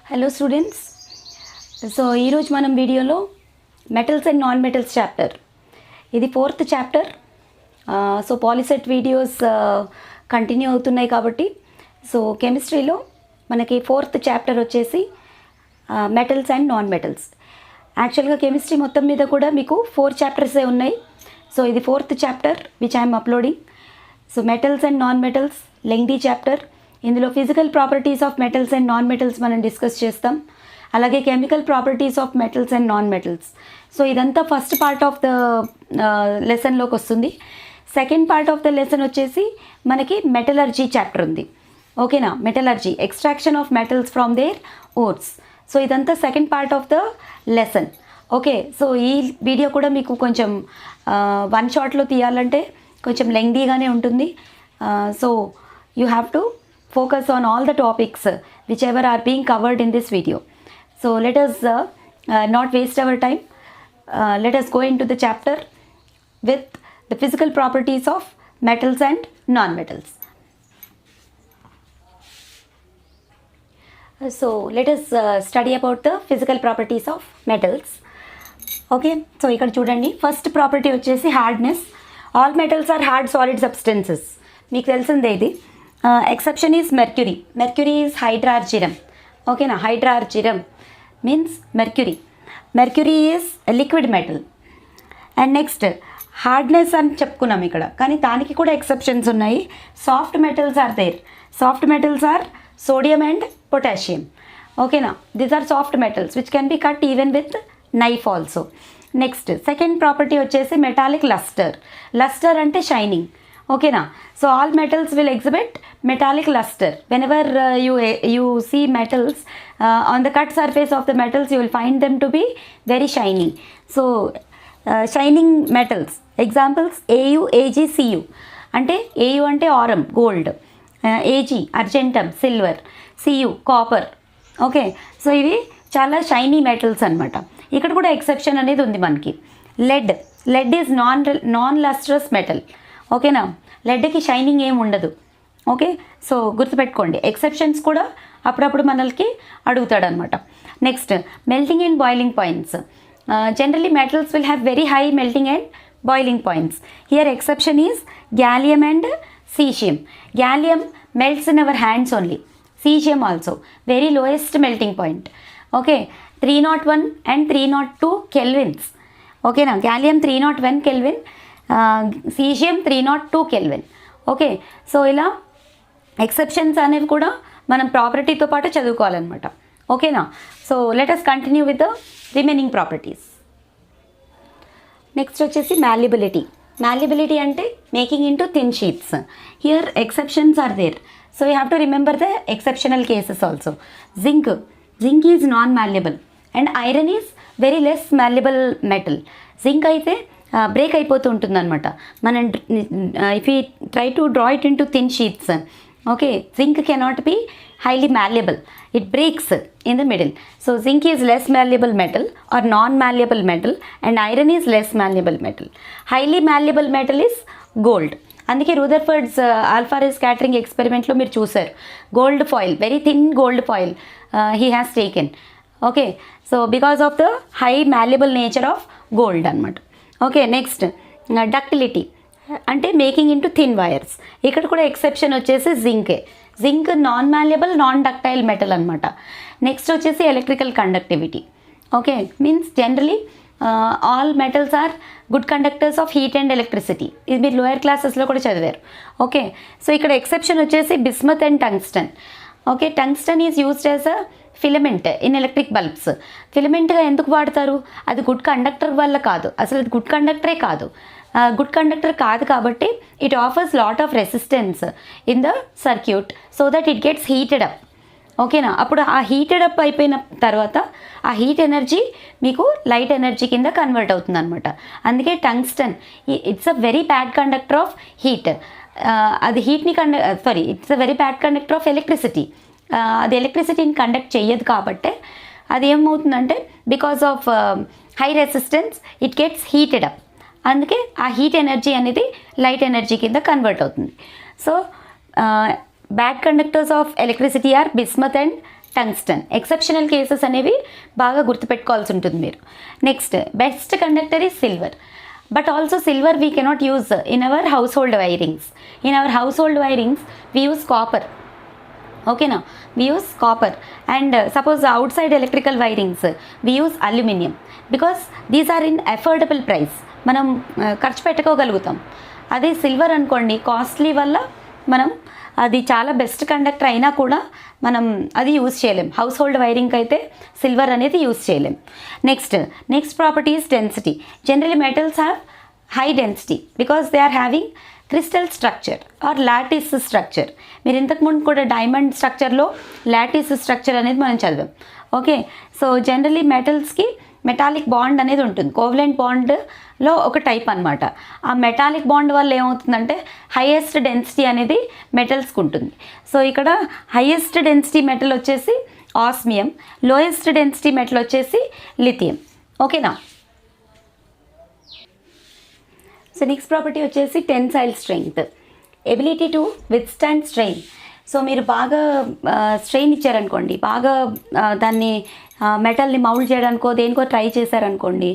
Hello students. So ఈరోజు మనం వీడియోలో metals and non metals chapter, ఇది 4th chapter. So POLYCET videos continue అవుతున్నాయి కాబట్టి సో కెమిస్ట్రీలో మనకి 4th చాప్టర్ వచ్చేసి మెటల్స్ అండ్ నాన్ మెటల్స్. యాక్చువల్గా కెమిస్ట్రీ మొత్తం మీద కూడా మీకు 4 చాప్టర్సే ఉన్నాయి. సో ఇది 4th chapter which I'm uploading. So metals and non metals lengthy chapter. ఇందులో physical properties of metals and non metals మనం డిస్కస్ చేస్తాం. అలాగే chemical properties of metals and non metals. So ఇదంతా ఫస్ట్ పార్ట్ ఆఫ్ ద లెసన్లోకి వస్తుంది. Second part of the lesson వచ్చేసి మనకి metallurgy chapter ఉంది. ఓకేనా, metallurgy, extraction of metals from their ores. So ఇదంతా second part of the lesson. Okay, so ఈ video కూడా మీకు కొంచెం వన్ షాట్లో తీయాలంటే కొంచెం లెంగ్దీగానే ఉంటుంది. So you have to focus on all the topics whichever are being covered in this video. So let us not waste our time. Let us go into the chapter with the physical properties of metals and non-metals. So let us study about the physical properties of metals. Okay, so ఇక్కడ చూడండి, first property వచ్చేసి hardness. All metals are hard solid substances, మీకు తెలిసిందే ఇది. Exception is mercury. Mercury is hydrargyrum. ఓకేనా, hydrargyrum means mercury. Mercury is liquid metal. And next hardness అని చెప్పుకున్నాం ఇక్కడ, కానీ దానికి కూడా ఎక్సెప్షన్స్ ఉన్నాయి. Soft metals are there. Soft metals are sodium and potassium. ఓకేనా, these are soft metals which can be cut even with knife also. Next second property వచ్చేసి metallic lustre. Lustre అంటే షైనింగ్. ఓకేనా, so all metals will exhibit metallic lustre. Whenever you see metals on the cut surface of the metals, you will find them to be very shiny. So shining metals examples AU, AG, CU. అంటే AU అంటే aurum, gold. AG argentum, silver. CU copper. Okay, so ఇవి చాలా shiny metals అనమాట. ఇక్కడ కూడా exception అనేది ఉంది మనకి. Lead. Lead is non lustrous metal. ఓకేనా, లెడ్కి షైనింగ్ ఏమి ఉండదు. ఓకే, సో గుర్తుపెట్టుకోండి, ఎక్సెప్షన్స్ కూడా అప్పుడప్పుడు మనకి అడుగుతాడనమాట. Next melting and boiling points. Generally metals will have very high melting and boiling points. Here exception is gallium and cesium. Gallium melts in our hands only. Cesium also very lowest melting point. Okay, 301 and 302 kelvins. Okay, now gallium 301 kelvin, cesium 302 kelvin. Okay, so ఇలా exceptions అనేవి కూడా మనం ప్రాపర్టీతో పాటు చదువుకోవాలన్నమాట. ఓకేనా, so let us continue with the remaining properties. Next వచ్చేసి malleability. Malleability అంటే making into thin sheets. Here exceptions are there. So you have to remember the exceptional cases also. Zinc. Zinc is non malleable and iron is very less malleable metal. Zinc అయితే break అయిపోతూ ఉంటుంది అనమాట. మనం if you try to draw it in to thin sheets, okay, zinc cannot be highly malleable. It breaks in the middle. So zinc is less malleable metal or non-malleable metal and iron is less malleable metal. Highly malleable metal is gold. అందుకే రూదర్ఫర్డ్స్ alpha రే scattering ఎక్స్పెరిమెంట్లో మీరు చూసారు, gold foil, very thin gold foil he has taken. Okay, so because of the high malleable nature of gold అనమాట. Okay, next ductility అంటే making into thin wires. ఇక్కడ కూడా exception వచ్చేసి జింకే. Zinc non malleable, non ductile metal అనమాట. Next వచ్చేసి electrical conductivity. Okay, means generally all metals are good conductors of heat and electricity. ఇది మీరు లోయర్ క్లాసెస్లో కూడా చదివారు. ఓకే, సో ఇక్కడ ఎక్సెప్షన్ వచ్చేసి bismuth and tungsten. Okay, tungsten is used as a filament in electric bulbs. ఫిలమెంట్గా ఎందుకు వాడతారు? అది గుడ్ కండక్టర్ వల్ల కాదు, అసలు అది గుడ్ కండక్టరే కాదు. గుడ్ కండక్టర్ కాదు కాబట్టి it offers lot of resistance in the circuit so that it gets heated up. ఓకేనా, అప్పుడు ఆ హీటెడ్ అప్ అయిపోయిన తర్వాత ఆ హీట్ ఎనర్జీ మీకు లైట్ ఎనర్జీ కింద కన్వర్ట్ అవుతుంది అనమాట. అందుకే tungsten it's a very bad conductor of heat. అది హీట్ని it's a very bad conductor of electricity. అది ఎలక్ట్రిసిటీని కండక్ట్ చెయ్యదు కాబట్టి అది ఏమవుతుందంటే because of high resistance it gets heated up. అందుకే ఆ హీట్ ఎనర్జీ అనేది లైట్ ఎనర్జీ కింద కన్వర్ట్ అవుతుంది. So bad conductors of electricity are bismuth and tungsten. Exceptional cases అనేవి బాగా గుర్తుపెట్టుకోవాల్సి ఉంటుంది మీరు. Next best conductor is silver. But also silver we cannot use in our household wirings. In our household wirings we use copper. Okay now, we use copper, and suppose outside electrical wirings we use aluminium, because these are in affordable price. మనం ఖర్చు పెట్టుకోగలుగుతాం. అదే silver అనుకోండి, costly వల్ల మనం అది చాలా best conductor అయినా కూడా మనం అది యూజ్ చేయలేం. హౌస్ హోల్డ్ వైరింగ్కి అయితే సిల్వర్ అనేది యూజ్ చేయలేం. Next property is density. Generally metals have high density because they are having crystal structure or lattice structure. మీరు ఇంతకుముందు కూడా డైమండ్ స్ట్రక్చర్లో లాటిస్ స్ట్రక్చర్ అనేది మనం చదివాం. ఓకే, సో జనరలీ మెటల్స్కి మెటాలిక్ బాండ్ అనేది ఉంటుంది. కోవలెంట్ బాండ్లో ఒక టైప్ అనమాట. ఆ మెటాలిక్ బాండ్ వల్ల ఏమవుతుందంటే హైయెస్ట్ డెన్సిటీ అనేది మెటల్స్కి ఉంటుంది. సో ఇక్కడ హైయెస్ట్ డెన్సిటీ మెటల్ వచ్చేసి ఆస్మియం, లోయెస్ట్ డెన్సిటీ మెటల్ వచ్చేసి లిథియం. ఓకేనా? సో నెక్స్ట్ ప్రాపర్టీ వచ్చేసి tensile strength, ability to withstand strain. So మీరు బాగా స్ట్రెయిన్ ఇచ్చారనుకోండి, బాగా దాన్ని మెటల్ని మౌల్డ్ చేయడానికో దేనికో ట్రై చేశారనుకోండి,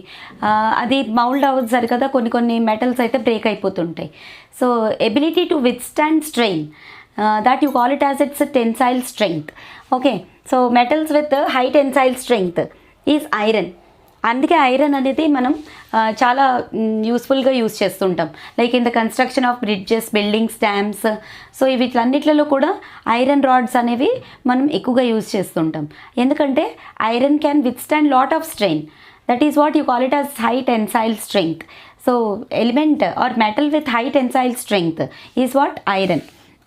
అది మౌల్డ్ అవ్వదు సరికదా, కొన్ని మెటల్స్ అయితే బ్రేక్ అయిపోతుంటాయి. So ability to withstand strain, that you call it as its tensile strength. Okay, so metals with high tensile strength is iron. అందుకే ఐరన్ అనేది మనం చాలా యూస్ఫుల్గా యూజ్ చేస్తుంటాం, like in the construction of bridges, buildings, dams. So వీటిలన్నిట్లలో కూడా iron rods అనేవి మనం ఎక్కువగా యూజ్ చేస్తుంటాం. ఎందుకంటే iron can withstand lot of strain. That is what you call it as high tensile strength. So element or metal with high tensile strength is what? Iron.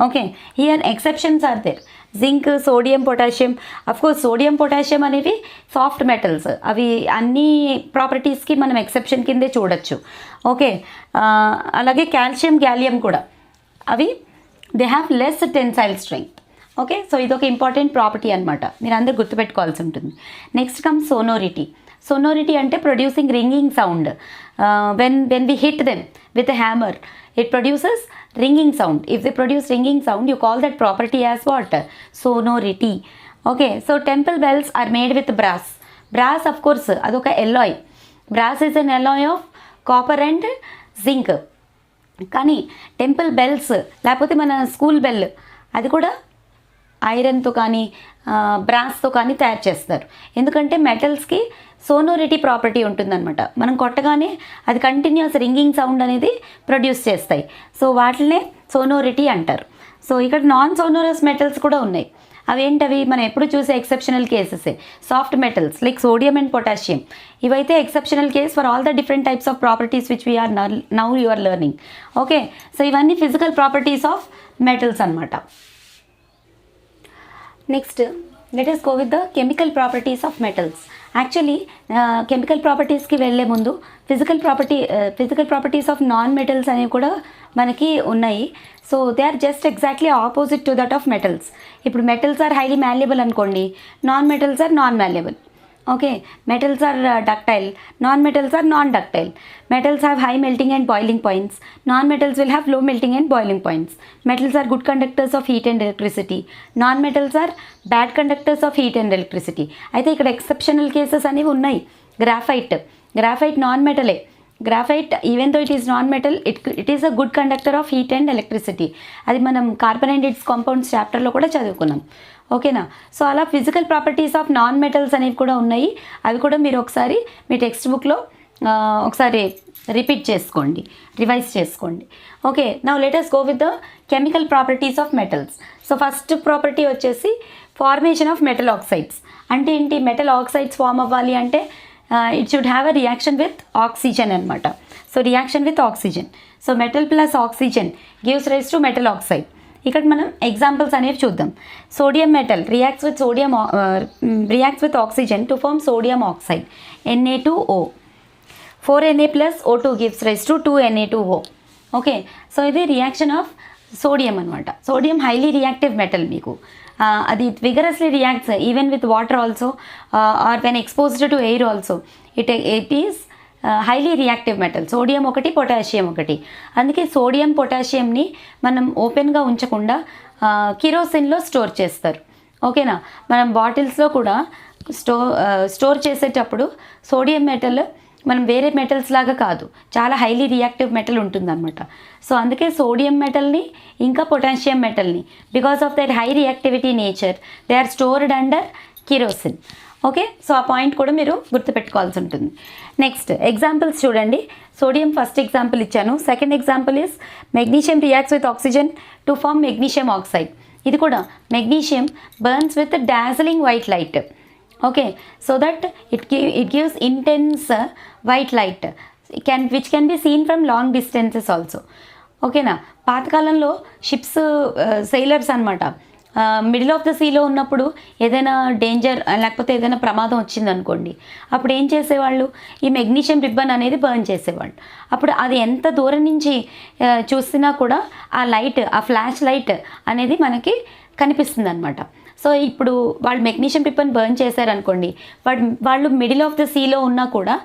Okay, here exceptions are there. Zinc, sodium, potassium. Of course sodium, potassium అనేవి soft metals, అవి అన్ని ప్రాపర్టీస్కి మనం exception కిందే చూడొచ్చు. Okay, అలాగే calcium, gallium కూడా అవి they have less tensile strength. Okay, so ఇదొక ఇంపార్టెంట్ ప్రాపర్టీ అనమాట, మీరు అందరూ గుర్తుపెట్టుకోవాల్సి ఉంటుంది. Next come సోనోరిటీ. సోనోరిటీ అంటే producing ringing sound. when we hit them with a hammer, it produces ringing sound. If they produce ringing sound, you call that property as what? Sonority. Okay, so temple bells are made with brass. Brass, of course, adoka alloy. Brass is an alloy of copper and zinc. కానీ temple bells లేకపోతే మన school bell అది కూడా ఐరన్తో కానీ బ్రాస్తో కానీ తయారు చేస్తారు. ఎందుకంటే మెటల్స్కి సోనోరిటీ ప్రాపర్టీ ఉంటుందన్నమాట. మనం కొట్టగానే అది కంటిన్యూస్ రింగింగ్ సౌండ్ అనేది ప్రొడ్యూస్ చేస్తాయి. సో వాటినే సోనోరిటీ అంటారు. సో ఇక్కడ నాన్ సోనోరస్ మెటల్స్ కూడా ఉన్నాయి. అవేంటవి? మనం ఎప్పుడు చూసే ఎక్సెప్షనల్ కేసెసే. Soft metals like sodium and potassium, ఇవైతే exceptional case for all the different types of properties which we are now you are learning. Okay, so ఇవన్నీ ఫిజికల్ ప్రాపర్టీస్ ఆఫ్ మెటల్స్ అనమాట. Next let us go with the chemical properties of metals. Actually chemical ప్రాపర్టీస్కి వెళ్ళే ముందు physical properties of non metals అనేవి కూడా మనకి ఉన్నాయి. So they are just exactly opposite to that of metals. ఇప్పుడు metals are highly malleable అనుకోండి, non metals are non malleable. Okay, metals are ductile, non-metals are non-ductile. Metals have high melting and boiling points. Non-metals will have low melting and boiling points. Metals are good conductors of heat and electricity. Non-metals are bad conductors of heat and electricity. అయితే ఇక్కడ exceptional cases అనేవి ఉన్నాయి. Graphite non మెటలే. Graphite even though it is non metal, it is a good conductor of heat and electricity. అది మనం carbon and it's compounds చాప్టర్లో కూడా చదువుకున్నాం. ఓకేనా? సో అలా physical properties of non metals అనేవి కూడా ఉన్నాయి. అవి కూడా మీరు ఒకసారి మీ టెక్స్ట్ బుక్లో ఒకసారి రిపీట్ చేసుకోండి, రివైజ్ చేసుకోండి. Okay, now let us go with the chemical properties of metals. So first property వచ్చేసి ఫార్మేషన్ ఆఫ్ మెటల్ ఆక్సైడ్స్. అంటే ఏంటి? మెటల్ ఆక్సైడ్స్ ఫామ్ అవ్వాలి అంటే it should have a reaction with oxygen అనమాట. So reaction with oxygen. So metal plus oxygen gives rise to metal oxide. ఇక్కడ మనం examples అనేవి చూద్దాం. Sodium metal reacts with oxygen to form sodium oxide, Na2O. 4Na plus O2 gives rise to 2Na2O. Okay, so ఇది reaction of sodium అనమాట. Sodium highly reactive metal. మీకు అది vigorously reacts even with water also or when exposed to air also. It is highly reactive metal. Sodium ఒకటి, potassium ఒకటి. అందుకే sodium పొటాషియంని మనం ఓపెన్గా ఉంచకుండా కిరోసిన్లో store చేస్తారు. ఓకేనా. మనం బాటిల్స్లో కూడా స్టోర్ చేసేటప్పుడు సోడియం మెటల్ మనం వేరే మెటల్స్ లాగా కాదు, చాలా హైలీ రియాక్టివ్ మెటల్ ఉంటుందన్నమాట. సో అందుకే సోడియం మెటల్ని ఇంకా పొటాషియం మెటల్ని because of their high reactivity nature they are stored under kerosene. Okay, so ఆ పాయింట్ కూడా మీరు గుర్తుపెట్టుకోవాల్సి ఉంటుంది. నెక్స్ట్ ఎగ్జాంపుల్స్ చూడండి. సోడియం ఫస్ట్ ఎగ్జాంపుల్ ఇచ్చాను. Second example is magnesium reacts with oxygen to form magnesium oxide. ఇది కూడా magnesium burns with dazzling white light. Okay, so that it gives intense white light which can be seen from long distances also. ఓకేనా. పాతకాలంలో ships sailors అనమాట middle of the సీలో ఉన్నప్పుడు ఏదైనా danger లేకపోతే ఏదైనా ప్రమాదం వచ్చిందనుకోండి, అప్పుడు ఏం చేసేవాళ్ళు, ఈ మెగ్నీషియం రిబ్బన్ అనేది బర్న్ చేసేవాళ్ళు. అప్పుడు అది ఎంత దూరం నుంచి చూసినా కూడా ఆ లైట్, ఆ ఫ్లాష్ లైట్ అనేది మనకి కనిపిస్తుంది అనమాట. సో ఇప్పుడు వాళ్ళు మెగ్నీషియం రిబ్బన్ బర్న్ చేశారనుకోండి, వాళ్ళు మిడిల్ ఆఫ్ ద సీలో ఉన్నా కూడా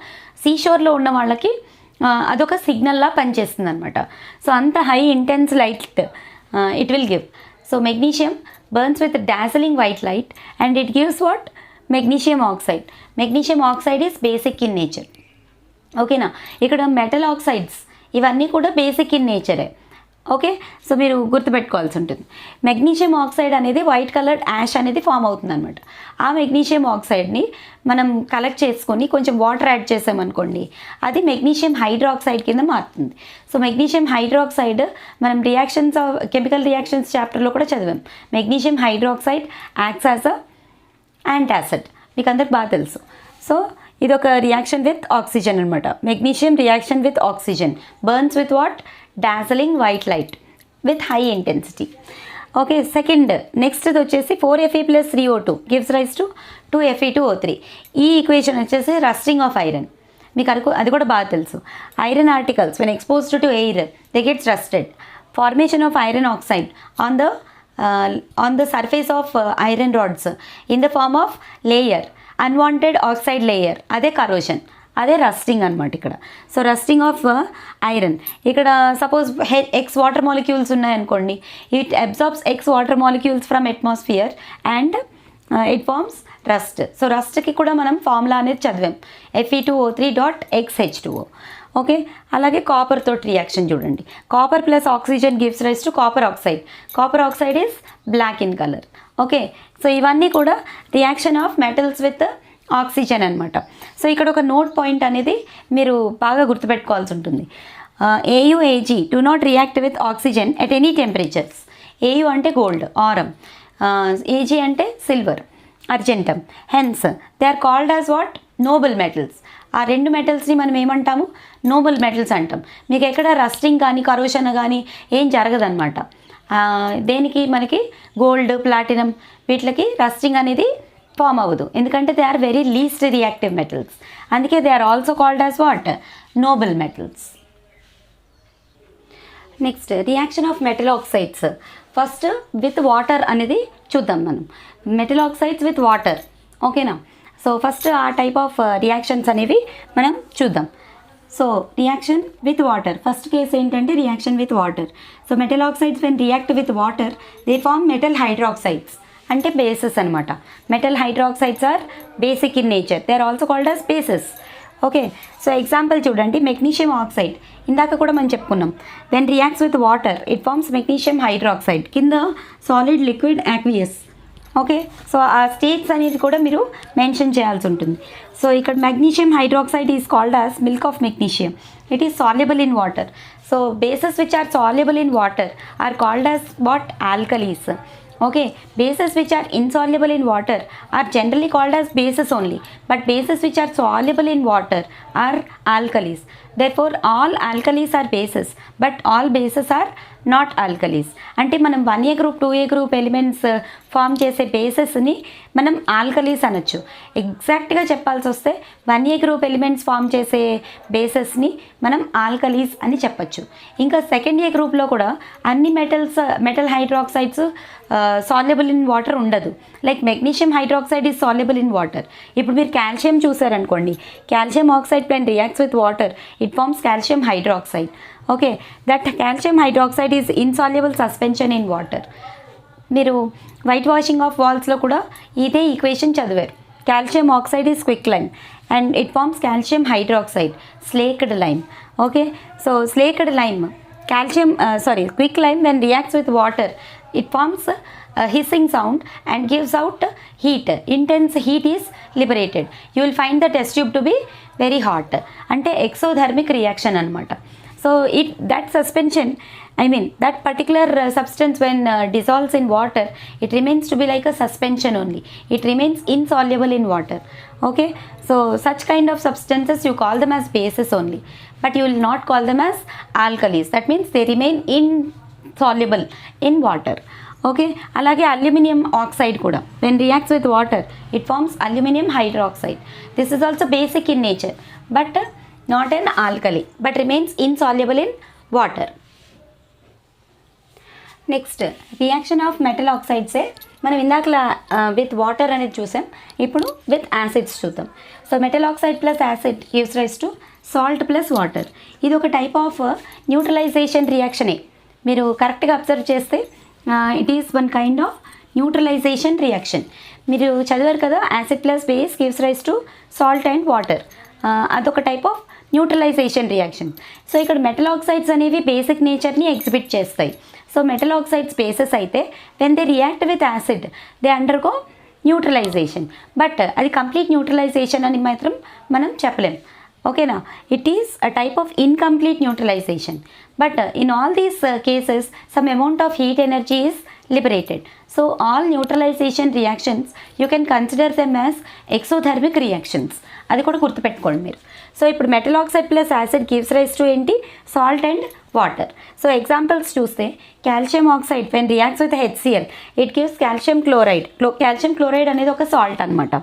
సీ షోర్లో ఉన్న వాళ్ళకి అదొక సిగ్నల్లా పనిచేస్తుంది అనమాట. సో అంత high intense light it will give. So magnesium burns with dazzling white light and it gives what? Magnesium oxide. Magnesium oxide is basic in nature. ఓకేనా. ఇక్కడ మెటల్ ఆక్సైడ్స్ ఇవన్నీ కూడా బేసిక్ ఇన్ నేచరే. ఓకే, సో మీరు గుర్తుపెట్టుకోవాల్సి ఉంటుంది. Magnesium oxide అనేది white colour ash అనేది form అవుతుంది అనమాట. ఆ మెగ్నీషియం ఆక్సైడ్ని మనం కలెక్ట్ చేసుకొని కొంచెం వాటర్ యాడ్ చేసామనుకోండి, అది మెగ్నీషియం హైడ్రాక్సైడ్ కింద మారుతుంది. సో మెగ్నీషియం హైడ్రాక్సైడ్ మనం రియాక్షన్స్ ఆఫ్ కెమికల్ రియాక్షన్స్ చాప్టర్లో కూడా చదివాం. మెగ్నీషియం హైడ్రాక్సైడ్ యాక్ట్స్ యాజ్ అ యాంటాసిడ్, మీకు అందరికి బాగా తెలుసు. సో ఇది ఒక రియాక్షన్ విత్ ఆక్సిజన్ అనమాట. Magnesium reaction with oxygen burns with what? Darjeeling white light with high intensity. Okay, second next వచ్చేసి 4Fe + 3O2 gives rise to 2Fe2O3. ఈ ఈక్వేషన్ వచ్చేసి రస్టింగ్ ఆఫ్ ఐరన్. మీకు అది కూడా బాగా తెలుసు. Iron articles when exposed to air they gets rusted. Formation of iron oxide on the surface of iron rods in the form of layer, unwanted oxide layer, అదే corrosion, అదే rusting అనమాట ఇక్కడ. So rusting of iron. ఇక్కడ suppose x water molecules ఉన్నాయనుకోండి, it absorbs x water molecules from atmosphere and it forms rust. So రస్ట్కి కూడా మనం formula అనేది చదివాం, Fe2O3.xH2O. ఓకే, అలాగే కాపర్ తోటి రియాక్షన్ చూడండి. Copper plus oxygen gives rise to copper oxide. Copper oxide is black in colour. Okay, so ఇవన్నీ కూడా reaction of metals with oxygen అనమాట. సో ఇక్కడ ఒక నోట్ పాయింట్ అనేది మీరు బాగా గుర్తుపెట్టుకోవాల్సి ఉంటుంది. AuAg do not react with oxygen at any temperatures. Au అంటే గోల్డ్, ఆరం. Ag అంటే silver, argentum. Hence they are called as what? Noble metals. ఆ రెండు మెటల్స్ని మనం ఏమంటాము? నోబుల్ మెటల్స్ అంటాం. మీకు ఎక్కడ రస్టింగ్ కానీ కరోషన్ కానీ ఏం జరగదన్నమాట. దేనికి మనకి గోల్డ్, ప్లాటినం వీటికి రస్టింగ్ అనేది ఫామ్ అవ్వదు, ఎందుకంటే they are very least reactive metals. అందుకే they are also called as what? Noble metals. Next reaction of metal oxides. First with water అనేది చూద్దాం మనం. Metal oxides with water. ఓకేనా. సో ఫస్ట్ ఆ టైప్ ఆఫ్ రియాక్షన్స్ అనేవి మనం చూద్దాం. So reaction with water, first case ఏంటంటే reaction with water. So metal oxides when react with water they form metal hydroxides, అంటే బేసెస్ అనమాట. Metal hydroxides are basic in nature, they are also called as bases. Okay, so example చూడండి. Magnesium oxide ఇందాక కూడా మనం చెప్పుకున్నాం. When reacts with water it forms magnesium hydroxide. కింద solid, liquid, aqueous. Okay, so ఆ states అనేది కూడా మీరు మెన్షన్ చేయాల్సి ఉంటుంది. సో ఇక్కడ magnesium hydroxide is called as milk of magnesium. It is soluble in water. So bases which are soluble in water are called as what? Alkalis. Okay, bases which are insoluble in water are generally called as bases only, but bases which are soluble in water are alkalis. Therefore all alkalis are bases, but all bases are not alkalis. అంటే మనం 1A group 2A group elements form చేసే బేసెస్ని మనం alkalis అనొచ్చు. ఎగ్జాక్ట్గా చెప్పాల్సి వస్తే 1A group elements form చేసే బేసెస్ని మనం ఆల్కలీస్ అని చెప్పచ్చు. ఇంకా 2A గ్రూప్లో కూడా అన్ని metal hydroxides soluble in water ఉండదు. Like magnesium hydroxide is soluble in water. ఇప్పుడు మీరు కాల్షియం చూసారనుకోండి, calcium oxide when reacts with water it forms calcium hydroxide. Okay, that calcium hydroxide is insoluble suspension in water. మీరు white washing of వాల్స్లో కూడా ఇదే equation చదివారు. Calcium oxide is quick lime and it forms calcium hydroxide, slaked lime. Okay, so slaked lime quick lime when reacts with water, it forms a hissing sound and gives out heat. Intense heat is liberated. You will find the test tube to be very hot. Ante exothermic reaction anamata. So that particular substance when dissolves in water, it remains to be like a suspension only. It remains insoluble in water. Okay, so such kind of substances you call them as bases only, but you will not call them as alkalis. That means they remain insoluble in water. Okay, alage aluminum oxide kuda when reacts with water, it forms aluminum hydroxide. This is also basic in nature but not an alkali, but remains insoluble in water. Next reaction of metal ఆక్సైడ్సే మనం ఇందాకలా with water అనేది చూసాం, ఇప్పుడు with acids చూద్దాం. So metal oxide plus acid gives rise to salt plus water. ఇది ఒక type of neutralisation రియాక్షనే. మీరు కరెక్ట్గా అబ్జర్వ్ చేస్తే it is one kind of neutralisation reaction. మీరు చదివారు కదా, acid plus base gives rise to salt and water. అదొక type of neutralisation reaction. So ఇక్కడ మెటల్ ఆక్సైడ్స్ అనేవి బేసిక్ నేచర్ని ఎగ్జిబిట్ చేస్తాయి. సో మెటల్ ఆక్సైడ్స్ బేసెస్ అయితే when they react with acid they undergo neutralisation, but అది complete neutralisation అని మాత్రం మనం చెప్పలేం. ఓకేనా, it is a type of incomplete neutralisation, but in all these cases some amount of heat energy is liberated. So all neutralization reactions you can consider them as exothermic reactions. అది కూడా గుర్తుపెట్టుకోండి మీరు. So ఇప్పుడు metal oxide plus acid gives rise to ఏంటి, salt and water. So examples చూస్తే calcium oxide when reacts with HCl it gives calcium chloride. Calcium chloride అనేది ఒక salt అనమాట,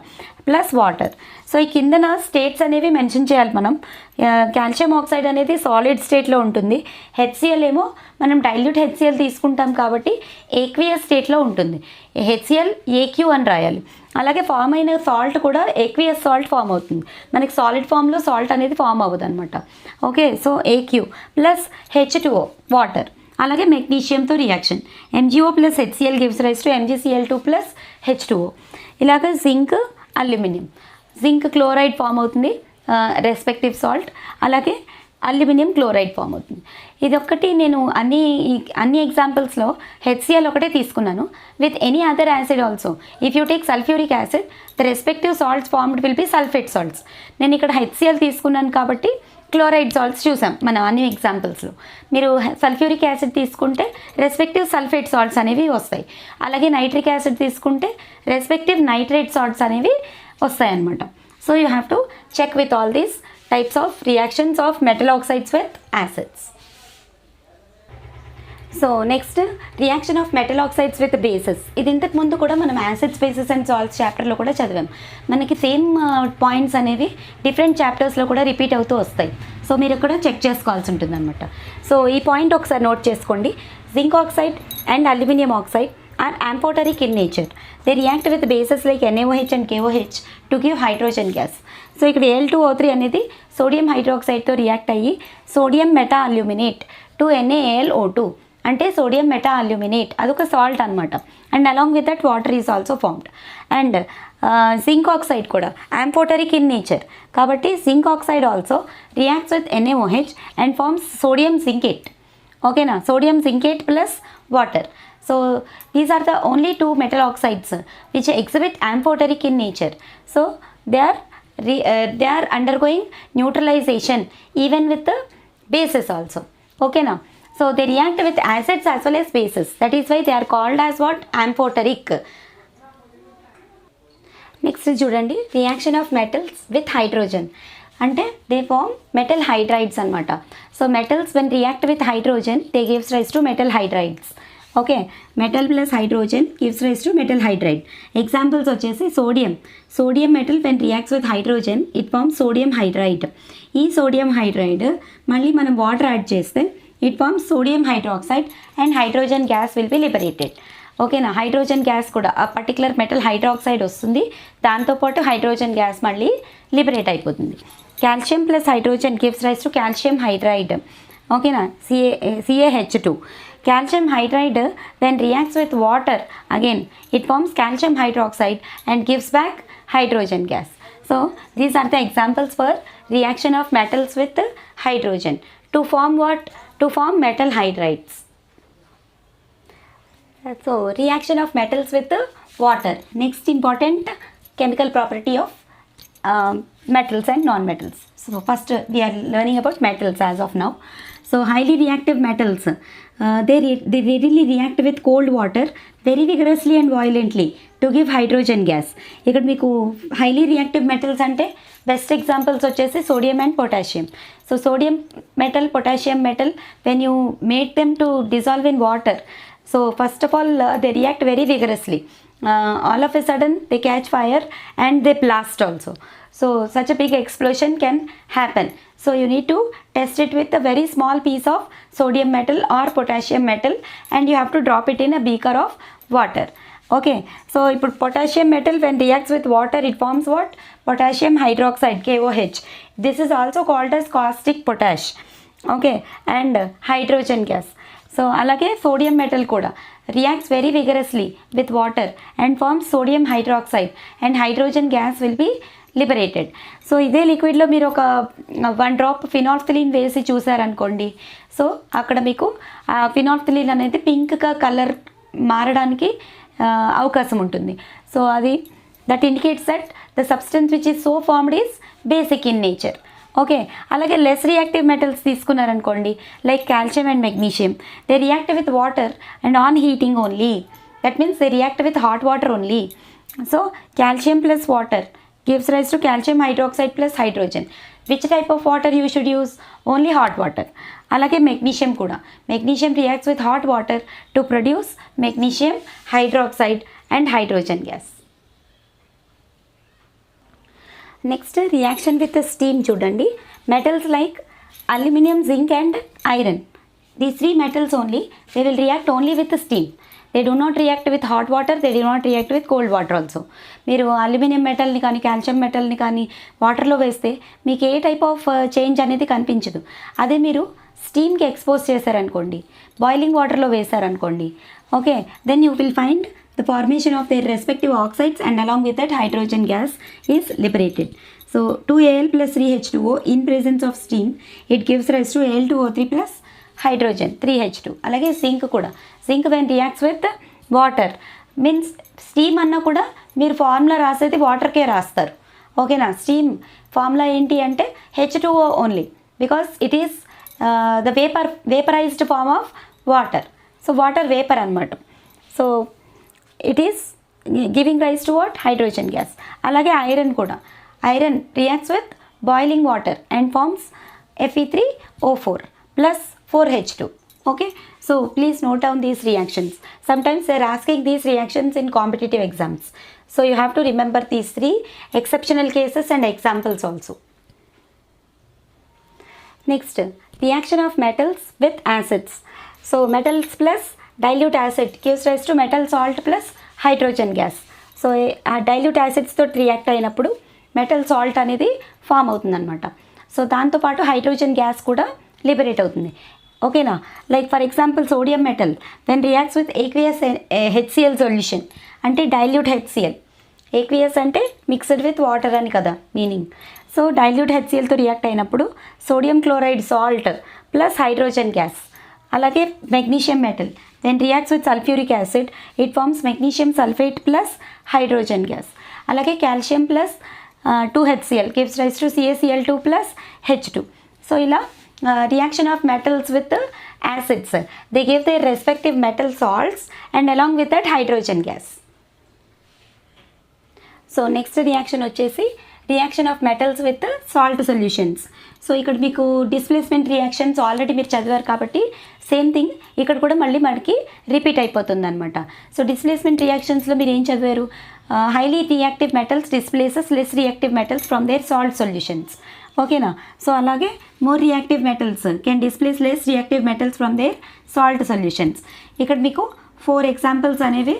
ప్లస్ వాటర్. సో ఈ కిందన స్టేట్స్ అనేవి మెన్షన్ చేయాలి మనం. కాల్షియం ఆక్సైడ్ అనేది సాలిడ్ స్టేట్లో ఉంటుంది, HCl ఏమో మనం డైల్యూట్ HCl తీసుకుంటాం కాబట్టి ఏక్వియస్ స్టేట్లో ఉంటుంది. HCl AQ అని రాయాలి. అలాగే ఫామ్ అయిన సాల్ట్ కూడా ఏక్వియస్ సాల్ట్ ఫామ్ అవుతుంది, మనకి సాలిడ్ ఫామ్లో సాల్ట్ అనేది ఫామ్ అవ్వదు అనమాట. Okay, so AQ plus H2O water. అలాగే మెగ్నీషియంతో reaction MgO plus HCl gives rise to MgCl2 plus H2O. ఇలాగ zinc aluminium, zinc chloride form అవుతుంది రెస్పెక్టివ్ సాల్ట్, అలాగే అల్యూమినియం క్లోరైడ్ ఫామ్ అవుతుంది. ఇదొక్కటి నేను అన్ని ఎగ్జాంపుల్స్లో HCl ఒకటే తీసుకున్నాను. With any other acid also if you take sulphuric acid the respective salts formed will be sulphate salts. నేను ఇక్కడ HCl తీసుకున్నాను కాబట్టి క్లోరైడ్ సాల్ట్స్ చూసాం మనం అన్ని ఎగ్జాంపుల్స్లో. మీరు సల్ఫ్యూరిక్ యాసిడ్ తీసుకుంటే రెస్పెక్టివ్ సల్ఫేట్ సాల్ట్స్ అనేవి వస్తాయి, అలాగే నైట్రిక్ యాసిడ్ తీసుకుంటే రెస్పెక్టివ్ నైట్రేట్ సాల్ట్స్ అనేవి వస్తాయి అన్నమాట. So you have to check with all these types of reactions of metal oxides with acids. So next reaction of metal oxides with bases. ఇది ఇంతకు ముందు కూడా మనం యాసిడ్స్ బేసెస్ అండ్ సాల్ట్స్ చాప్టర్లో కూడా చదివాం. మనకి సేమ్ పాయింట్స్ అనేవి డిఫరెంట్ చాప్టర్స్లో కూడా రిపీట్ అవుతూ వస్తాయి. సో మీరు ఇక్కడ చెక్ చేసుకోవాల్సి ఉంటుంది అనమాట. సో ఈ పాయింట్ ఒకసారి నోట్ చేసుకోండి. Zinc oxide and aluminium oxide are amphoteric in nature. They react with bases like NaOH and KOH to give hydrogen gas. So ఇక్కడ Al2O3 అనేది సోడియం హైడ్రాక్సైడ్తో రియాక్ట్ అయ్యి sodium meta aluminate to NaAlO2 అంటే sodium meta aluminate, అదొక salt అనమాట. And along with that water is also formed. And zinc oxide కూడా amphoteric in nature కాబట్టి zinc oxide also reacts with NaOH and forms sodium zincate. ఓకేనా, sodium zincate plus water. So these are the only two metal oxides which exhibit amphoteric in nature. So they are undergoing neutralization even with the bases also. Okay now, so they react with acids as well as bases. That is why they are called as what, amphoteric. Next చూడండి, reaction of metals with hydrogen అంటే they form metal hydrides అనమాట. So metals when react with hydrogen they gives rise to metal hydrides. Okay, metal plus hydrogen gives rise to metal hydride. Examples వచ్చేసి sodium metal when reacts with hydrogen it forms sodium hydride. ఈ sodium hydride మళ్ళీ మనం water add చేస్తే it forms sodium hydroxide and hydrogen gas will be liberated. ఓకేనా, hydrogen gas కూడా ఆ particular metal hydroxide వస్తుంది, దాంతోపాటు హైడ్రోజన్ గ్యాస్ మళ్ళీ లిబరేట్ అయిపోతుంది. Calcium plus hydrogen gives rise to calcium hydride. ఓకేనా, CaH2. Calcium hydride when reacts with water, again it forms calcium hydroxide and gives back hydrogen gas. So these are the examples for reaction of metals with hydrogen to form what? To form metal hydrides. So reaction of metals with water. Next important chemical property of metals and non-metals. So first we are learning about metals as of now. So highly reactive metals, they readily react with cold water very vigorously and violently to give hydrogen gas. ఇక్కడ మీకు highly reactive metals అంటే best examples వచ్చేసి sodium and potassium. So sodium metal, potassium metal, when you make them to dissolve in water, so first of all they react very vigorously. All of a sudden they catch fire and they blast also. So such a big explosion can happen. So you need to test it with a very small piece of sodium metal or potassium metal and you have to drop it in a beaker of water. Okay, so potassium metal when reacts with water it forms what? Potassium hydroxide, KOH. This is also called as caustic potash. Okay, and hydrogen gas. So అలాగే sodium metal కూడా reacts very vigorously with water and forms sodium hydroxide and hydrogen gas will be liberated. So ఇదే లిక్విడ్లో మీరు ఒక 1 drop ఫినాల్ఫథలిన్ వేసి చూసారనుకోండి, so అక్కడ మీకు ఫినాల్ఫథలిన్ అనేది పింక్గా కలర్ మారడానికి అవకాశం ఉంటుంది. సో అది that indicates that the substance which is so formed is basic in nature. Okay, అలాగే లెస్ రియాక్టివ్ మెటల్స్ తీసుకున్నారనుకోండి, like calcium and magnesium, they react with water and on heating only. That means they react with hot water only. So calcium plus water gives rise to calcium hydroxide plus hydrogen. Which type of water you should use? Only hot water. అలాగే magnesium కూడా, magnesium reacts with hot water to produce magnesium hydroxide and hydrogen gas. Next reaction with steam చూడండి. Metals like aluminium, zinc and iron, these 3 metals only, they will react only with the steam. They do not react with hot water, they do not react with cold water also. మీరు aluminium మెటల్ని కానీ calcium మెటల్ని కానీ వాటర్లో వేస్తే మీకు ఏ type of change అనేది కనిపించదు. అదే మీరు స్టీమ్కి ఎక్స్పోజ్ చేశారనుకోండి, బాయిలింగ్ వాటర్లో వేశారనుకోండి, okay, then you will find the formation of their respective oxides and along with that hydrogen gas is liberated. So 2Al plus 3H2O in presence of steam, it gives rise to Al2O3 plus hydrogen 3H2. అలాగే zinc కూడా, zinc when reacts with water means steam అన్నా కూడా మీరు formula రాసేది వాటర్కే రాస్తారు. ఓకేనా, steam formula ఏంటి అంటే H2O only, because it is the vaporised form of water. So water vapour అనమాట. So it is giving rise to what? Hydrogen gas. అలాగే ఐరన్ కూడా, iron reacts with boiling water and forms Fe3O4 plus 4H2. Okay, so please note down these reactions. Sometimes they are asking these reactions in competitive exams, so you have to remember these 3 exceptional cases and examples also. Next, reaction of metals with acids. So metals plus dilute acid gives rise to metal salt plus hydrogen gas. So ఆ dilute యాసిడ్స్తో react అయినప్పుడు metal salt అనేది form అవుతుంది అనమాట. So దాంతోపాటు hydrogen gas కూడా liberate అవుతుంది. ఓకేనా, like for example sodium metal when reacts with aqueous HCl solution, అంటే డైల్యూట్ HCl. ఏక్వియస్ అంటే మిక్స్డ్ విత్ వాటర్ అని కదా మీనింగ్. సో డైల్యూట్ HClతో రియాక్ట్ అయినప్పుడు sodium chloride salt plus hydrogen gas. అలాగే magnesium metal then reacts with sulphuric acid, it forms magnesium sulphate plus hydrogen gas. అలాగే calcium plus 2HCl gives rise to CaCl2 plus H2. So ఇలా reaction of metals with acids, they give their respective metal salts and along with that hydrogen gas. So next reaction వచ్చేసి reaction of metals with salt solutions. So ఇక్కడ మీకు displacement reactions already మీరు చదివారు కాబట్టి same thing ఇక్కడ కూడా మళ్ళీ మనకి రిపీట్ అయిపోతుంది అనమాట. సో డిస్ప్లేస్మెంట్ రియాక్షన్స్లో మీరు ఏం చదివారు? Highly reactive metals displaces less reactive metals from their salt solutions. ఓకేనా, సో అలాగే more reactive metals can displace less reactive metals from their salt solutions. ఇక్కడ మీకు 4 ఎగ్జాంపుల్స్ అనేవి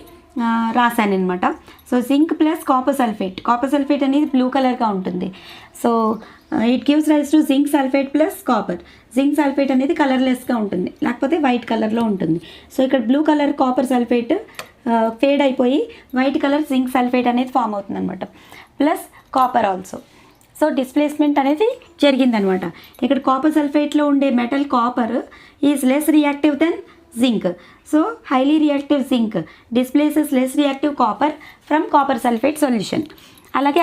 రాశాను అనమాట. So zinc plus copper sulphate అనేది బ్లూ కలర్గా ఉంటుంది. So it gives rise to zinc sulphate plus copper. Zinc sulphate అనేది కలర్లెస్గా ఉంటుంది, లేకపోతే వైట్ కలర్లో ఉంటుంది. సో ఇక్కడ blue colour copper sulphate fade అయిపోయి వైట్ కలర్ జింక్ సల్ఫేట్ అనేది ఫామ్ అవుతుంది అనమాట, plus copper also. So displacement అనేది జరిగిందనమాట. ఇక్కడ కాపర్ సల్ఫేట్లో ఉండే metal copper is less reactive than zinc. So highly reactive zinc displaces less reactive copper from copper sulphate solution. అలాగే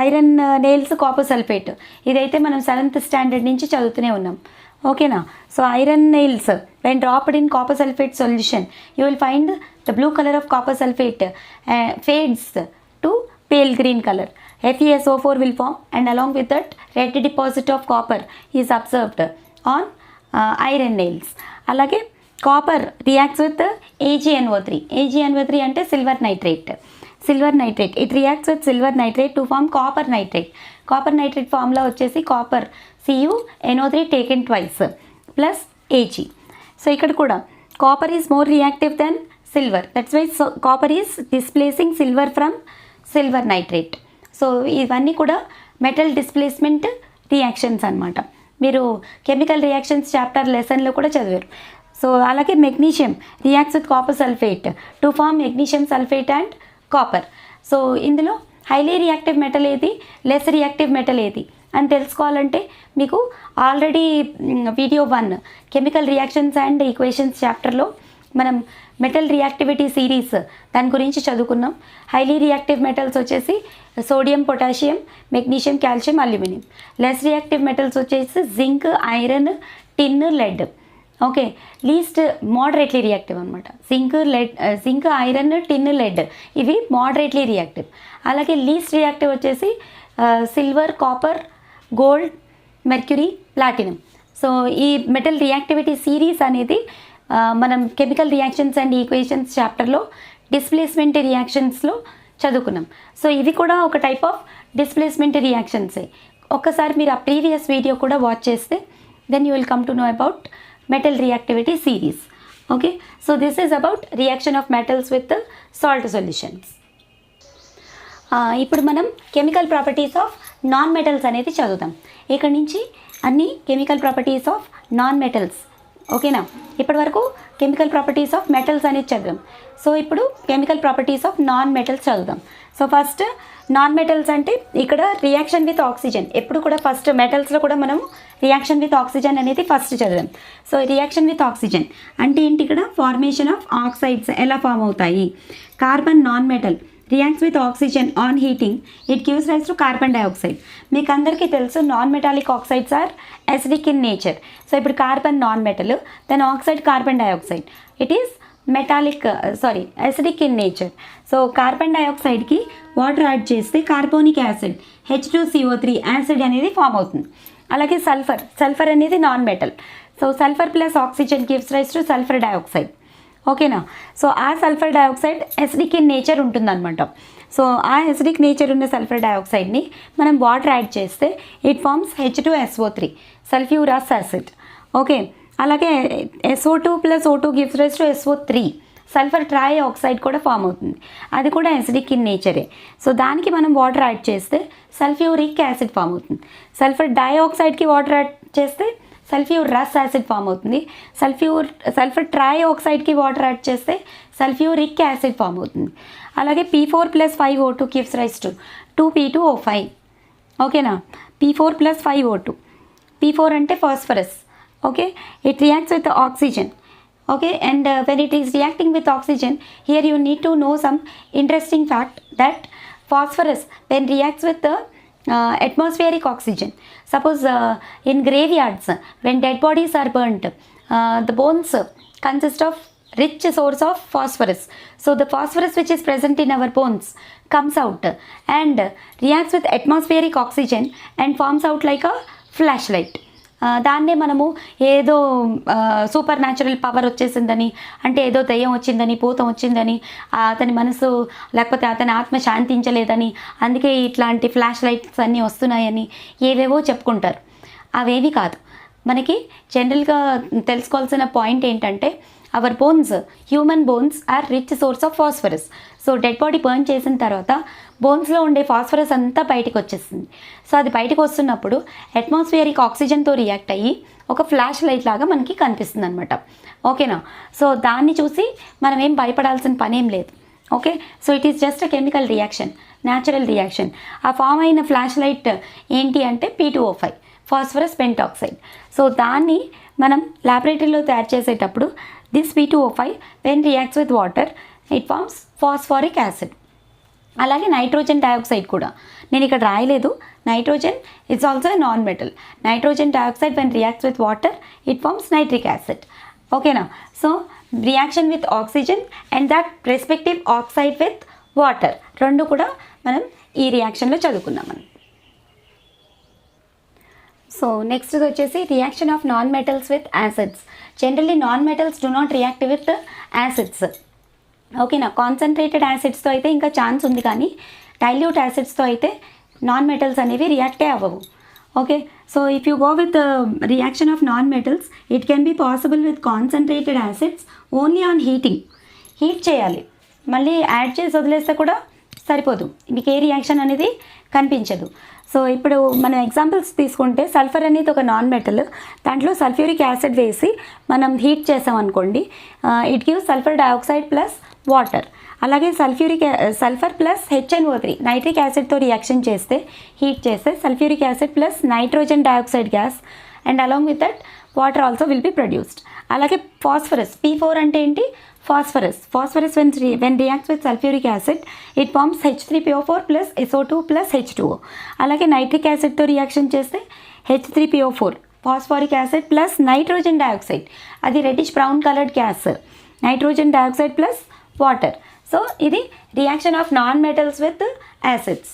ఐరన్ నెయిల్స్ కాపర్ సల్ఫేట్, ఇదైతే మనం 7th స్టాండర్డ్ నుంచి చదువుతూనే ఉన్నాం, ఓకేనా. So iron nails when dropped in copper sulphate solution you will find the blue colour of copper sulphate fades to pale green color. FeSO4 will form, and along with that red deposit of copper is observed on iron nails. అలాగే copper reacts with AgNO3. AgNO3 అంటే silver nitrate. It reacts with silver nitrate to form copper nitrate. Copper nitrate ఫామ్లో వచ్చేసి copper CuNO3 taken twice plus Ag. So ఇక్కడ కూడా copper is more reactive than silver, that's why copper is displacing silver from silver nitrate. So ఇవన్నీ కూడా metal displacement reactions అనమాట. మీరు chemical reactions chapter లెసన్లో కూడా చదివారు. సో అలాగే magnesium reacts with copper sulphate to form magnesium sulphate and copper. So ఇందులో highly reactive metal ఏది, లెస్ రియాక్టివ్ మెటల్ ఏది అని తెలుసుకోవాలంటే మీకు already video 1 chemical reactions and equations చాప్టర్లో మనం మెటల్ రియాక్టివిటీ సిరీస్ దాని గురించి చదువుకున్నాం. హైలీ రియాక్టివ్ మెటల్స్ వచ్చేసి sodium, potassium, magnesium, calcium, aluminium. Less reactive metals వచ్చేసి zinc, iron, tin, lead. Okay, least moderately reactive అనమాట. జింక్, ఐరన్, టిన్, లెడ్ ఇవి moderately reactive. అలాగే లీస్ట్ రియాక్టివ్ వచ్చేసి silver, copper, gold, mercury, platinum. So ఈ metal reactivity series అనేది మనం chemical reactions and equations చాప్టర్లో displacement రియాక్షన్స్లో చదువుకున్నాం. సో ఇవి కూడా ఒక టైప్ ఆఫ్ డిస్ప్లేస్మెంట్ రియాక్షన్సే. ఒక్కసారి మీరు ఆ ప్రీవియస్ వీడియో కూడా వాచ్ చేస్తే then you will come to know about metal reactivity series. Okay, so this is about reaction of metals with salt solutions. ఇప్పుడు మనం chemical properties of non metals అనేది చదువుతాం. ఇక్కడ నుంచి అన్ని chemical properties of non metals, ఓకేనా. ఇప్పటి వరకు కెమికల్ ప్రాపర్టీస్ ఆఫ్ మెటల్స్ అనేది చదివాం. సో ఇప్పుడు chemical properties of non metals చదువుదాం. సో ఫస్ట్ నాన్ మెటల్స్ అంటే ఇక్కడ రియాక్షన్ విత్ ఆక్సిజన్. ఎప్పుడు కూడా ఫస్ట్ మెటల్స్లో కూడా మనం రియాక్షన్ విత్ ఆక్సిజన్ అనేది ఫస్ట్ చదివాం. సో రియాక్షన్ విత్ ఆక్సిజన్ అంటే ఏంటి, ఇక్కడ ఫార్మేషన్ ఆఫ్ ఆక్సైడ్స్ ఎలా ఫామ్ అవుతాయి. Carbon non metal reacts with oxygen on heating, it gives rise to carbon dioxide. మీకు అందరికీ తెలుసు non metallic oxides are acidic in nature. So ఇప్పుడు carbon non metal, then oxide carbon dioxide, it is acidic in nature. So carbon డైఆక్సైడ్కి water add చేస్తే carbonic acid H2CO3 acid అనేది form అవుతుంది. అలాగే sulphur అనేది non metal. So sulphur plus oxygen gives rise to sulphur dioxide, ఓకేనా. So ఆ sulphur dioxide acidic in nature ఉంటుందన్నమాట. So ఆ ఎసిడిక్ నేచర్ ఉన్న సల్ఫర్ డైఆక్సైడ్ని మనం వాటర్ యాడ్ చేస్తే it forms H2SO3 sulphurous acid, okay. అలాగే SO2 plus O2 gives rise to SO3 sulphur trioxide కూడా ఫామ్ అవుతుంది, అది కూడా ఎసిడిక్ ఇన్ నేచరే. సో దానికి మనం వాటర్ యాడ్ చేస్తే సల్ఫ్యూరిక్ యాసిడ్ ఫామ్ అవుతుంది. సల్ఫర్ డైఆక్సైడ్కి వాటర్ యాడ్ చేస్తే సల్ఫ్యూరస్ యాసిడ్ ఫామ్ అవుతుంది. సల్ఫర్ ట్రై ఆక్సైడ్కి వాటర్ యాడ్ చేస్తే సల్ఫ్యూరిక్ యాసిడ్ ఫామ్ అవుతుంది. అలాగే P4 plus 5O2 gives rise to 2P2O5, ఓకేనా. P4 ప్లస్ 5O2, P4 అంటే phosphorus, okay. It reacts with oxygen, okay. And when it is reacting with oxygen, here you need to know some interesting fact that phosphorus when reacts with the atmospheric oxygen, suppose in graveyards when dead bodies are burnt, the bones consist of rich source of phosphorus. So the phosphorus which is present in our bones comes out and reacts with atmospheric oxygen and forms out like a flashlight. దాన్నే మనము ఏదో super natural power వచ్చేసిందని, అంటే ఏదో దయ్యం వచ్చిందని, భూతం వచ్చిందని, అతని మనసు లేకపోతే అతని ఆత్మ శాంతించలేదని, అందుకే ఇట్లాంటి ఫ్లాష్ లైట్స్ అన్నీ వస్తున్నాయని ఏవేవో చెప్పుకుంటారు. అవేవి కాదు. మనకి జనరల్గా తెలుసుకోవాల్సిన పాయింట్ ఏంటంటే our bones, human bones are rich source of phosphorus. So dead body burn చేసిన తర్వాత బోన్స్లో ఉండే ఫాస్ఫరస్ అంతా బయటికి వచ్చేస్తుంది. సో అది బయటకు వస్తున్నప్పుడు అట్మాస్ఫియరిక్ ఆక్సిజన్తో రియాక్ట్ అయ్యి ఒక ఫ్లాష్ లైట్ లాగా మనకి కనిపిస్తుంది అనమాట. ఓకేనా? సో దాన్ని చూసి మనం ఏం భయపడాల్సిన పనేం లేదు. Okay, so it is just a chemical reaction, natural reaction. ఆ ఫామ్ అయిన ఫ్లాష్ లైట్ ఏంటి అంటే P2O5, ఫాస్ఫరస్ పెంటాక్సైడ్. సో దాన్ని మనం ల్యాబొరేటరీలో తయారు చేసేటప్పుడు this P2O5 when reacts with water it forms phosphoric acid. అలాగే నైట్రోజన్ డయాక్సైడ్ కూడా నేను ఇక్కడ రాయలేదు. Nitrogen it's also non metal. Nitrogen dioxide when reacts with water it forms nitric acid. ఓకేనా? So reaction with oxygen and that respective oxide with water రెండు కూడా మనం ఈ రియాక్షన్లో చదువుకున్నాం. సో నెక్స్ట్ వచ్చేసి reaction of non metals with acids. Generally non metals do not react with acids. ఓకేనా? Concentrated యాసిడ్స్తో అయితే ఇంకా ఛాన్స్ ఉంది, కానీ డైల్యూట్ యాసిడ్స్తో అయితే నాన్ మెటల్స్ అనేవి రియాక్టే అవ్వవు. Okay, so if you go with reaction of non metals it can be possible with concentrated acids only on heating. Heat చేయాలి, మళ్ళీ యాడ్ చేసి వదిలేస్తే కూడా సరిపోదు, మీకు ఏ రియాక్షన్ అనేది కనిపించదు. సో ఇప్పుడు మనం ఎగ్జాంపుల్స్ తీసుకుంటే సల్ఫర్ అనేది ఒక నాన్ మెటల్, దాంట్లో సల్ఫ్యూరిక్ యాసిడ్ వేసి మనం హీట్ చేసాం అనుకోండి, it gives sulphur dioxide plus water. అలాగే సల్ఫర్ ప్లస్ HNO3 నైట్రిక్ యాసిడ్తో రియాక్షన్ చేస్తే, హీట్ చేస్తే sulphuric acid plus nitrogen dioxide gas and along with that water also will be produced. అలాగే ఫాస్ఫరస్ P4 అంటే ఏంటి? Phosphorus when reacts with sulphuric acid it forms H3PO4 plus SO2 plus H2O. అలాగే nitric యాసిడ్తో reaction చేస్తే H3PO4 phosphoric acid plus nitrogen dioxide, అది reddish brown coloured gas, nitrogen dioxide plus water. So ఇది reaction of non metals with acids.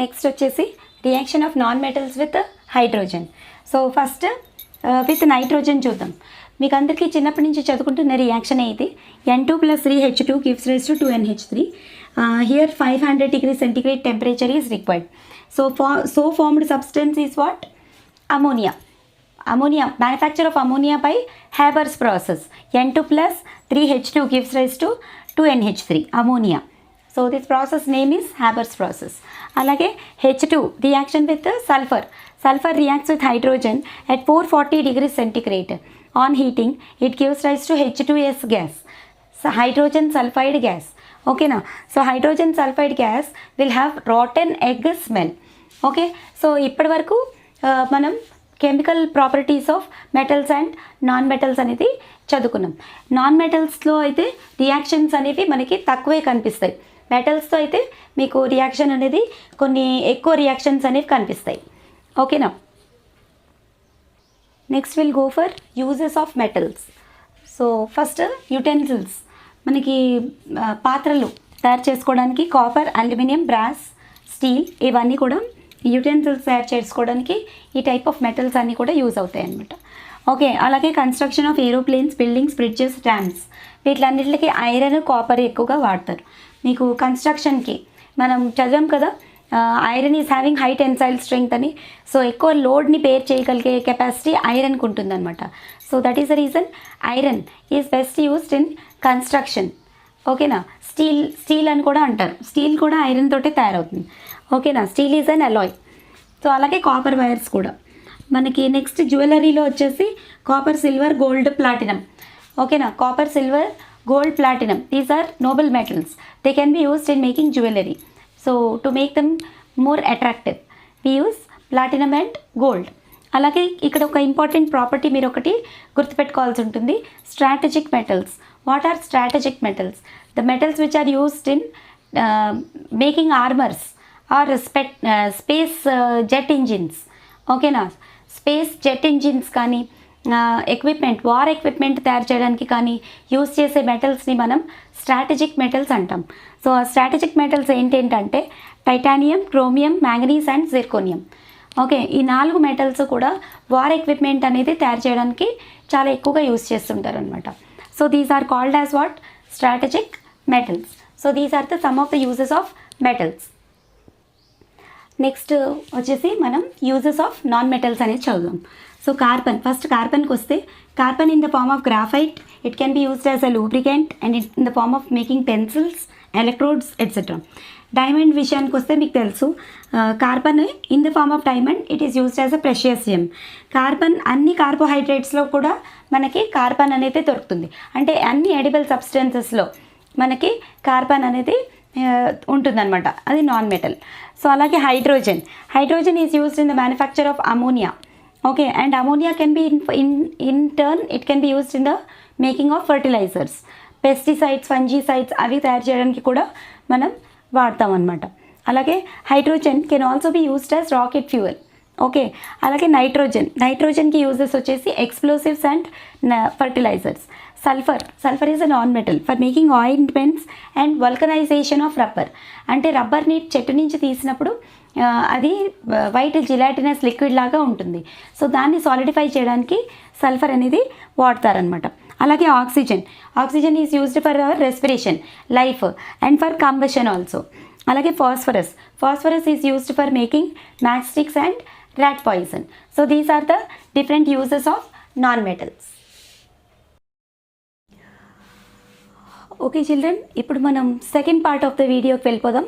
Next వచ్చేసి reaction of non metals with hydrogen. So first with nitrogen చూద్దాం. మీకు అందరికీ చిన్నప్పటి నుంచి చదువుకుంటున్న reaction ఇది. N2 + 3H2 gives rise to 2NH3. Here 500 degrees centigrade temperature is required. So formed substance is what? Ammonia. Manufacture of ammonia by Haber's process. N2 + 3H2 gives rise to 2NH3, ammonia. So this process name is Haber's process. Alage H2 reaction with sulfur. Sulfur reacts with hydrogen at 440 degrees centigrade. On heating, it gives rise to H2S gas. So hydrogen sulfide gas. Okay now. So hydrogen sulfide gas will have rotten egg smell. Okay. So ఇప్పటి వరకు మనం chemical properties of metals and non metals అనేది చదువుకున్నాం. Non మెటల్స్లో అయితే reactions అనేవి మనకి తక్కువే కనిపిస్తాయి. మెటల్స్తో అయితే మీకు రియాక్షన్ అనేది కొన్ని ఎక్కువ రియాక్షన్స్ అనేవి కనిపిస్తాయి. ఓకేనా? Next will go for uses of metals. So first utensils, మనకి పాత్రలు తయారు చేసుకోవడానికి కాపర్, అల్యూమినియం, బ్రాస్, స్టీల్ ఇవన్నీ కూడా యుటెన్సిల్స్ తయారు చేసుకోవడానికి ఈ టైప్ ఆఫ్ మెటల్స్ అన్నీ కూడా యూజ్ అవుతాయి అన్నమాట. ఓకే, అలాగే construction of aeroplanes, buildings, bridges, dams వీటిలన్నింటికి ఐరన్, కాపర్ ఎక్కువగా వాడతారు. మీకు కన్స్ట్రక్షన్కి మనం చదివాం కదా, iron is having high tensile strength అని. సో ఎక్కువ లోడ్ని బేర్ చేయగలిగే కెపాసిటీ ఐరన్కి ఉంటుందన్నమాట. So that is the reason iron is best used in construction. ఓకేనా? స్టీల్ అని కూడా అంటారు. స్టీల్ కూడా ఐరన్ తోటే తయారవుతుంది. ఓకేనా? Steel is an alloy. So అలాగే కాపర్ వైర్స్ కూడా మనకి. నెక్స్ట్ జ్యువెలరీలో వచ్చేసి కాపర్, సిల్వర్, గోల్డ్, ప్లాటినం. ఓకేనా? Copper, silver, gold, platinum these are noble metals. They can be used in making jewellery. So to make them more attractive we use platinum and gold. అలాగే ఇక్కడ ఒక important property మీరు ఒకటి గుర్తుపెట్టుకోవాల్సి ఉంటుంది, strategic metals. What are strategic metals? The metals which are used in making armours or space jet engines. ఓకేనా? Space jet engines కానీ equipment, war equipment తయారు చేయడానికి కానీ యూజ్ చేసే మెటల్స్ని మనం స్ట్రాటజిక్ మెటల్స్ అంటాం. సో ఆ స్ట్రాటజిక్ మెటల్స్ ఏంటంటే titanium, chromium, manganese and zirconium. Okay, ఈ 4 మెటల్స్ కూడా వార్ ఎక్విప్మెంట్ అనేది తయారు చేయడానికి చాలా ఎక్కువగా యూజ్ చేస్తుంటారు అనమాట. So these are called as what? Strategic metals. So these are the some of the uses of metals. Next వచ్చేసి మనం యూజెస్ ఆఫ్ నాన్ మెటల్స్ అనేది చదువుదాం. సో కార్బన్, ఫస్ట్ కార్బన్కి వస్తే carbon in the form of graphite, it can be used as a lubricant and in the form of making pencils, electrodes etcetera. Diamond విషయానికి వస్తే మీకు తెలుసు, carbon in the form of diamond it is used as a precious gem. Carbon అన్ని కార్బోహైడ్రేట్స్లో కూడా మనకి carbon అనేది దొరుకుతుంది. అంటే అన్ని ఎడిబుల్ సబ్స్టెన్సెస్లో మనకి కార్బన్ అనేది ఉంటుందన్నమాట, అది నాన్ మెటల్. సో అలాగే hydrogen is used in the manufacture of ammonia. Okay, and ammonia can be in turn it can be used in the making of fertilisers, pesticides, fungicides అవి తయారు చేయడానికి కూడా మనం వాడతాం అన్నమాట. అలాగే hydrogen can also be used as rocket fuel. Okay, అలాగే నైట్రోజన్కి యూజెస్ వచ్చేసి explosives and fertilisers. Sulphur is a non metal for making ointments and vulcanisation of rubber. అంటే రబ్బర్ని చెట్టు నుంచి తీసినప్పుడు అది వైట్ జిలాటినస్ లిక్విడ్ లాగా ఉంటుంది. సో దాన్ని సాలిడిఫై చేయడానికి సల్ఫర్ అనేది వాడతారనమాట. అలాగే oxygen is used for our respiration, life and for combustion also. అలాగే phosphorus is used for making match sticks and rat poison. So these are the different uses of non-metals. Okay children, ఇప్పుడు మనం second part of the వీడియోకి వెళ్ళిపోదాం.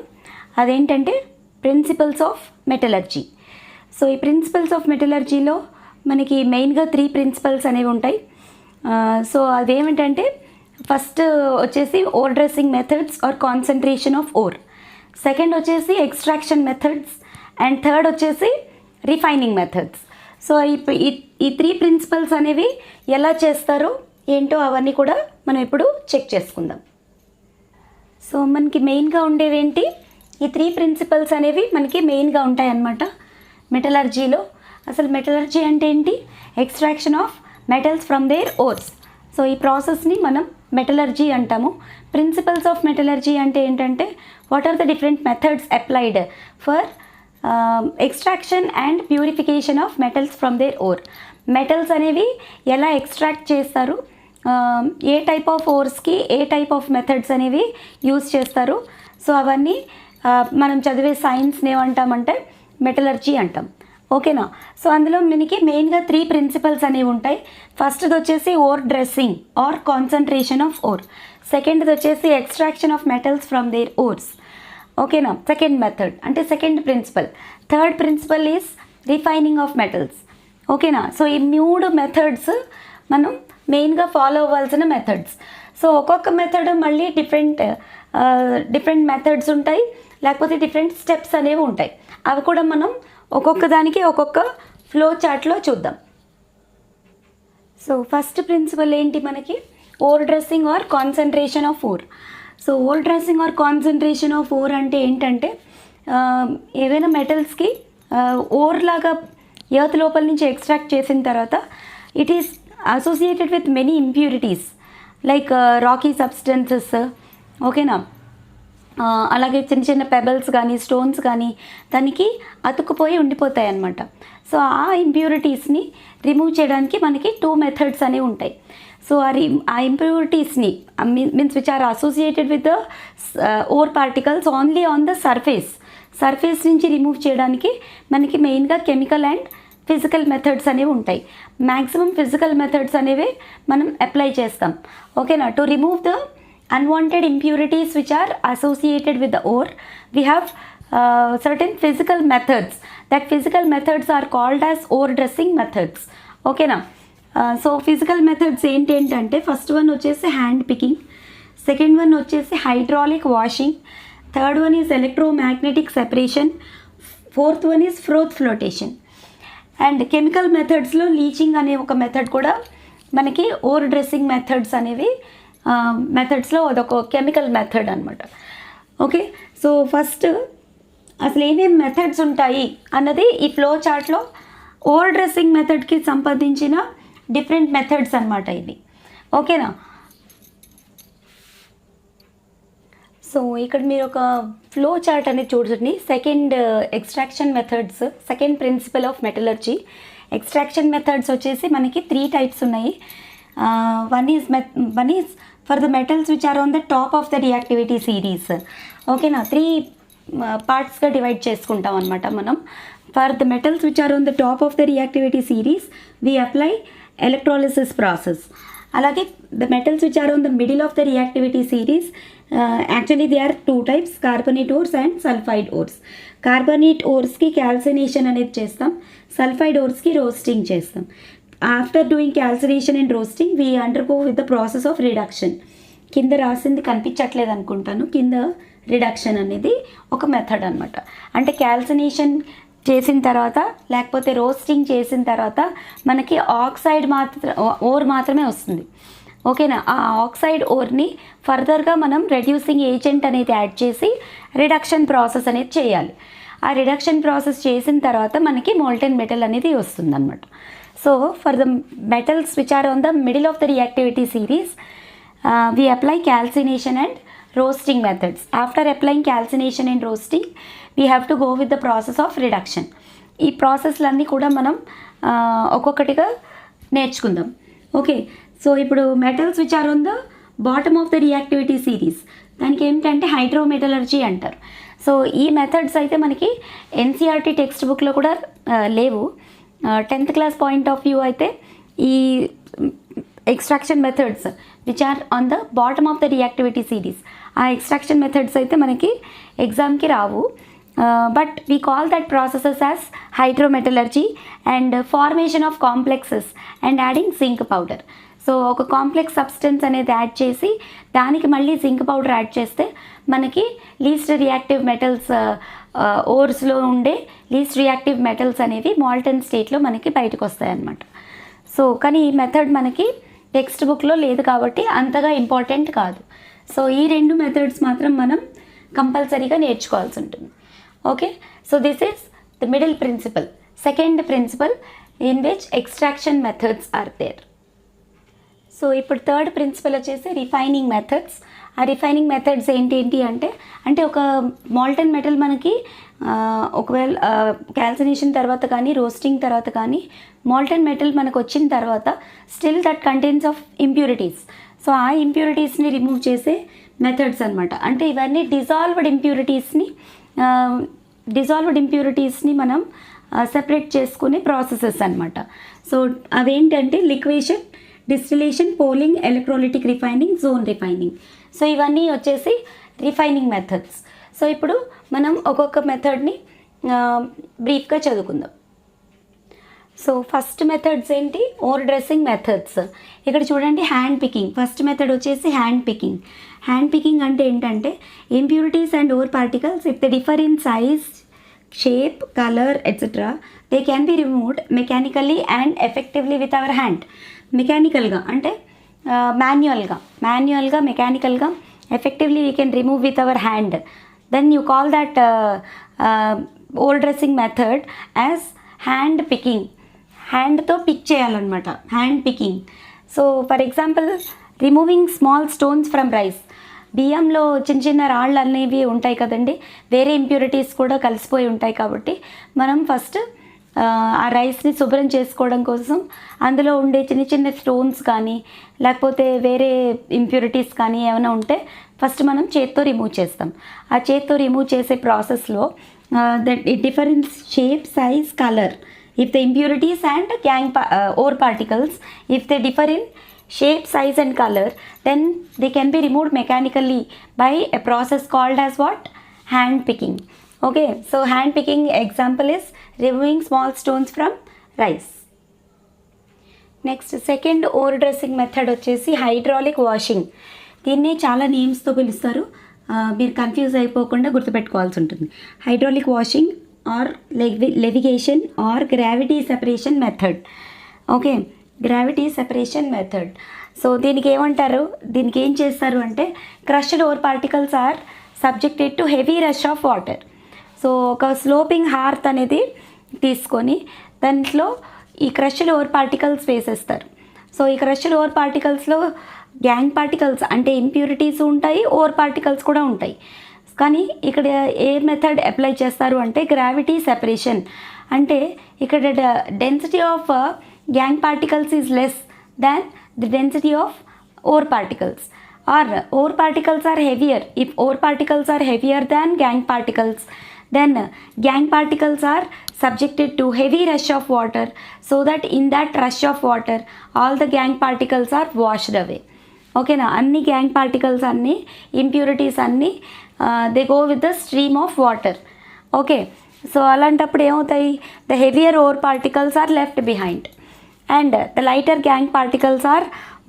అదేంటంటే principles of metallurgy. So ఈ principles of మెటలర్జీలో మనకి మెయిన్గా 3 principles అనేవి ఉంటాయి. సో అదేమిటంటే ఫస్ట్ వచ్చేసి ore dressing methods or concentration of ore, second వచ్చేసి ఎక్స్ట్రాక్షన్ మెథడ్స్, అండ్ థర్డ్ వచ్చేసి రిఫైనింగ్ మెథడ్స్. సో ఈ 3 ప్రిన్సిపల్స్ అనేవి ఎలా చేస్తారో ఏంటో అవన్నీ కూడా మనం ఇప్పుడు చెక్ చేసుకుందాం. సో మనకి మెయిన్గా ఉండేవేంటి, ఈ 3 ప్రిన్సిపల్స్ అనేవి మనకి మెయిన్గా ఉంటాయన్నమాట మెటలర్జీలో. అసలు మెటలర్జీ అంటే ఏంటి? Extraction of metals from their ores. So ఈ ప్రాసెస్ని మనం మెటలర్జీ అంటాము. ప్రిన్సిపల్స్ ఆఫ్ మెటలర్జీ అంటే ఏంటంటే what are the different methods applied for extraction and purification of metals from their ore. Metals అనేవి ఎలా ఎక్స్ట్రాక్ట్ చేస్తారు, ఏ టైప్ ఆఫ్ ఓర్స్కి ఏ టైప్ ఆఫ్ మెథడ్స్ అనేవి యూజ్ చేస్తారు. సో అవన్నీ మనం చదివే సైన్స్ని ఏమంటామంటే మెటలర్జీ అంటాం. ఓకేనా? సో అందులో మనకి మెయిన్గా 3 ప్రిన్సిపల్స్ అనేవి ఉంటాయి. ఫస్ట్ది వచ్చేసి ore dressing or concentration of ore, సెకండ్ది వచ్చేసి extraction of metals from their ores. ఓకేనా? సెకండ్ మెథడ్ అంటే second principle. Third principle is refining of metals. ఓకేనా? సో ఈ 3 మెథడ్స్ మనం మెయిన్గా ఫాలో అవ్వాల్సిన మెథడ్స్. సో ఒక్కొక్క మెథడ్ మళ్ళీ డిఫరెంట్ మెథడ్స్ ఉంటాయి, లేకపోతే డిఫరెంట్ స్టెప్స్ అనేవి ఉంటాయి. అవి కూడా మనం ఒక్కొక్క దానికి ఒక్కొక్క ఫ్లో చార్ట్లో చూద్దాం. సో ఫస్ట్ ప్రిన్సిపల్ ఏంటి మనకి? Ore dressing or concentration of ore. So ore dressing or concentration of ore అంటే ఏంటంటే ఏవైనా మెటల్స్కి ఓర్ లాగా ఎర్త్ లోపల నుంచి ఎక్స్ట్రాక్ట్ చేసిన తర్వాత it is associated with many impurities like Rocky substances. ఓకేనా? అలాగే చిన్న చిన్న పెబల్స్ కానీ స్టోన్స్ కానీ దానికి అతుక్కుపోయి ఉండిపోతాయి అన్నమాట. సో ఆ ఇంప్యూరిటీస్ని రిమూవ్ చేయడానికి మనకి 2 మెథడ్స్ అనేవి ఉంటాయి. సో ఆ ఇంప్యూరిటీస్ని means which are associated with the ore particles only on the surface నుంచి రిమూవ్ చేయడానికి మనకి మెయిన్గా కెమికల్ అండ్ ఫిజికల్ మెథడ్స్ అనేవి ఉంటాయి. మ్యాక్సిమం ఫిజికల్ మెథడ్స్ అనేవి మనం అప్లై చేస్తాం. ఓకేనా? To remove the unwanted impurities which are associated with the ore, we have certain physical methods. That physical methods are called as ore dressing methods. Okay na? So physical methods ఏంటంటే first one వచ్చేసి hand picking, second one వచ్చేసి hydraulic washing, third one is electromagnetic separation, fourth one is froth flotation. And chemical మెథడ్స్లో leaching అనే ఒక method కూడా మనకి ore dressing methods అనేవి మెథడ్స్లో అదొక కెమికల్ మెథడ్ అనమాట. ఓకే, సో ఫస్ట్ అసలు ఏమేమి మెథడ్స్ ఉంటాయి అన్నది ఈ ఫ్లో చార్ట్లో ఓర్ డ్రెస్సింగ్ మెథడ్కి సంబంధించిన డిఫరెంట్ మెథడ్స్ అనమాట ఇవి. ఓకేనా? సో ఇక్కడ మీరు ఒక ఫ్లో చార్ట్ అనేది చూడండి. Second extraction methods, second principle of metallurgy. Extraction methods వచ్చేసి మనకి 3 టైప్స్ ఉన్నాయి. One is for the metals which are on the top of the reactivity series. ఓకేనా? పార్ట్స్గా డివైడ్ చేసుకుంటాం అనమాట మనం. For the metals which are on the top of the reactivity series we apply electrolysis process. అలాగే the metals which are on the middle of the reactivity series actually they are 2 types, carbonate ores and sulphide ores. Carbonate ఓర్స్కి calcination అనేది చేస్తాం, sulphide ఓర్స్కి roasting చేస్తాం. After doing calcination and roasting we undergo with the process of reduction. కింద రాసింది కనిపించట్లేదు అనుకుంటాను, కింద రిడక్షన్ అనేది ఒక మెథడ్ అనమాట. అంటే క్యాల్సినేషన్ చేసిన తర్వాత లేకపోతే రోస్టింగ్ చేసిన తర్వాత మనకి ఆక్సైడ్ ఓర్ మాత్రమే వస్తుంది. ఓకేనా? ఆ ఆక్సైడ్ ఓర్ని ఫర్దర్గా మనం రెడ్యూసింగ్ ఏజెంట్ అనేది యాడ్ చేసి రిడక్షన్ ప్రాసెస్ అనేది చేయాలి. ఆ రిడక్షన్ ప్రాసెస్ చేసిన తర్వాత మనకి మోల్టెన్ మెటల్ అనేది వస్తుంది అనమాట. So for the metals which are on the middle of the reactivity series we apply calcination and roasting methods. After applying calcination and roasting, we have to go with the process of reduction. ఈ ప్రాసెస్లన్నీ కూడా మనం ఒక్కొక్కటిగా నేర్చుకుందాం. Okay, so ఇప్పుడు metals which are on the bottom of the reactivity series, దానికి ఏంటంటే హైడ్రోమెటలర్జీ అంటారు. So ఈ మెథడ్స్ అయితే మనకి ఎన్సీఆర్టీ టెక్స్ట్ బుక్లో కూడా లేవు. 10th class point of view అయితే ఈ extraction methods which are on the bottom of the reactivity series, ఆ ఎక్స్ట్రాక్షన్ మెథడ్స్ అయితే మనకి ఎగ్జామ్కి రావు. But we call that processes as hydrometallurgy and formation of complexes and adding zinc powder. So ఒక complex substance అనేది add చేసి దానికి మళ్ళీ జింక్ పౌడర్ యాడ్ చేస్తే మనకి లీస్ట్ రియాక్టివ్ మెటల్స్ ఓర్స్లో ఉండే లీస్ట్ రియాక్టివ్ మెటల్స్ అనేవి మాల్టన్ స్టేట్లో మనకి బయటకు వస్తాయి అన్నమాట. సో కానీ ఈ మెథడ్ మనకి టెక్స్ట్ బుక్లో లేదు కాబట్టి అంతగా ఇంపార్టెంట్ కాదు. సో ఈ 2 మెథడ్స్ మాత్రం మనం కంపల్సరీగా నేర్చుకోవాల్సి ఉంటుంది. Okay, so this is the middle principle. Second principle in which extraction methods are there. So ఇప్పుడు థర్డ్ ప్రిన్సిపల్ వచ్చేసి రిఫైనింగ్ మెథడ్స్. ఆ రిఫైనింగ్ మెథడ్స్ ఏంటి అంటే ఒక మాల్టన్ మెటల్ మనకి ఒకవేళ క్యాల్సినేషన్ తర్వాత కానీ రోస్టింగ్ తర్వాత కానీ మాల్టన్ మెటల్ మనకు వచ్చిన తర్వాత still that contents of impurities. So ఆ ఇంప్యూరిటీస్ని రిమూవ్ చేసే మెథడ్స్ అనమాట. అంటే ఇవన్నీ డిజాల్వ్డ్ ఇంప్యూరిటీస్ని మనం సెపరేట్ చేసుకునే ప్రాసెసెస్ అనమాట. సో అవేంటంటే liquation, distillation, poling, electrolytic refining, zone refining. So ఇవన్నీ వచ్చేసి రిఫైనింగ్ మెథడ్స్. సో ఇప్పుడు మనం ఒక్కొక్క మెథడ్ని బ్రీఫ్గా చదువుకుందాం. సో ఫస్ట్ మెథడ్స్ ఏంటి? Ore dressing methods. ఇక్కడ చూడండి, హ్యాండ్ పికింగ్. ఫస్ట్ మెథడ్ వచ్చేసి హ్యాండ్ పికింగ్. హ్యాండ్ పికింగ్ అంటే ఏంటంటే impurities and ore particles if they differ in size, shape, colour etcetera they can be removed mechanically and effectively with our hand. మెకానికల్గా అంటే మాన్యువల్గా మెకానికల్గా effectively we can remove with our hand. Then you call that ore dressing method as hand picking. హ్యాండ్తో pick చేయాలన్నమాట, hand picking. So for example removing small stones from rice. బియ్యంలో చిన్న రాళ్ళు అనేవి ఉంటాయి కదండి, వేరే ఇంప్యూరిటీస్ కూడా కలిసిపోయి ఉంటాయి. కాబట్టి మనం ఫస్ట్ ఆ రైస్ని శుభ్రం చేసుకోవడం కోసం అందులో ఉండే చిన్న స్టోన్స్ కానీ లేకపోతే వేరే ఇంప్యూరిటీస్ కానీ ఏమైనా ఉంటే ఫస్ట్ మనం చేత్తో రిమూవ్ చేస్తాం. ఆ చేత్తో రిమూవ్ చేసే ప్రాసెస్లో that it differ in shape, size, colour. If the impurities and ore particles, if they differ in shape, size and color, then they can be removed mechanically by a process called as what? Hand picking. Okay, so hand picking example is removing small stones from rice. Next, second ore dressing method వచ్చేసి hydraulic washing. దీన్ని చాలా నేమ్స్తో పిలుస్తారు, మీరు confuse అయిపోకుండా గుర్తుపెట్టుకోవాల్సి ఉంటుంది. Hydraulic washing or levitation or gravity separation method. Okay, gravity separation method. So దీనికి ఏమంటారు, దీనికి ఏం చేస్తారు అంటే crushed ore particles are subjected to heavy rush of water. So ఒక స్లోపింగ్ హార్త్ అనేది తీసుకొని దాంట్లో ఈ క్రష్డ్ ఓర్ పార్టికల్స్ వేసేస్తారు. సో ఈ క్రష్డ్ ఓర్ పార్టికల్స్లో గ్యాంగ్ పార్టికల్స్ అంటే ఇంప్యూరిటీస్ ఉంటాయి, ఓర్ పార్టికల్స్ కూడా ఉంటాయి. కానీ ఇక్కడ ఏ మెథడ్ అప్లై చేస్తారు అంటే గ్రావిటీ సెపరేషన్. అంటే ఇక్కడ density of gangue particles is less than the density of ore particles. or ore particles are heavier. If ore particles are heavier than gangue particles, then gangue particles are subjected to heavy rush of water, so that in that rush of water all the gangue particles are washed away. ఓకేనా, అన్ని gangue particles అన్నీ impurities అన్నీ they go with the stream of water. Okay, so అలాంటప్పుడు ఏమవుతాయి, the heavier ore particles are left behind and the lighter gangue particles are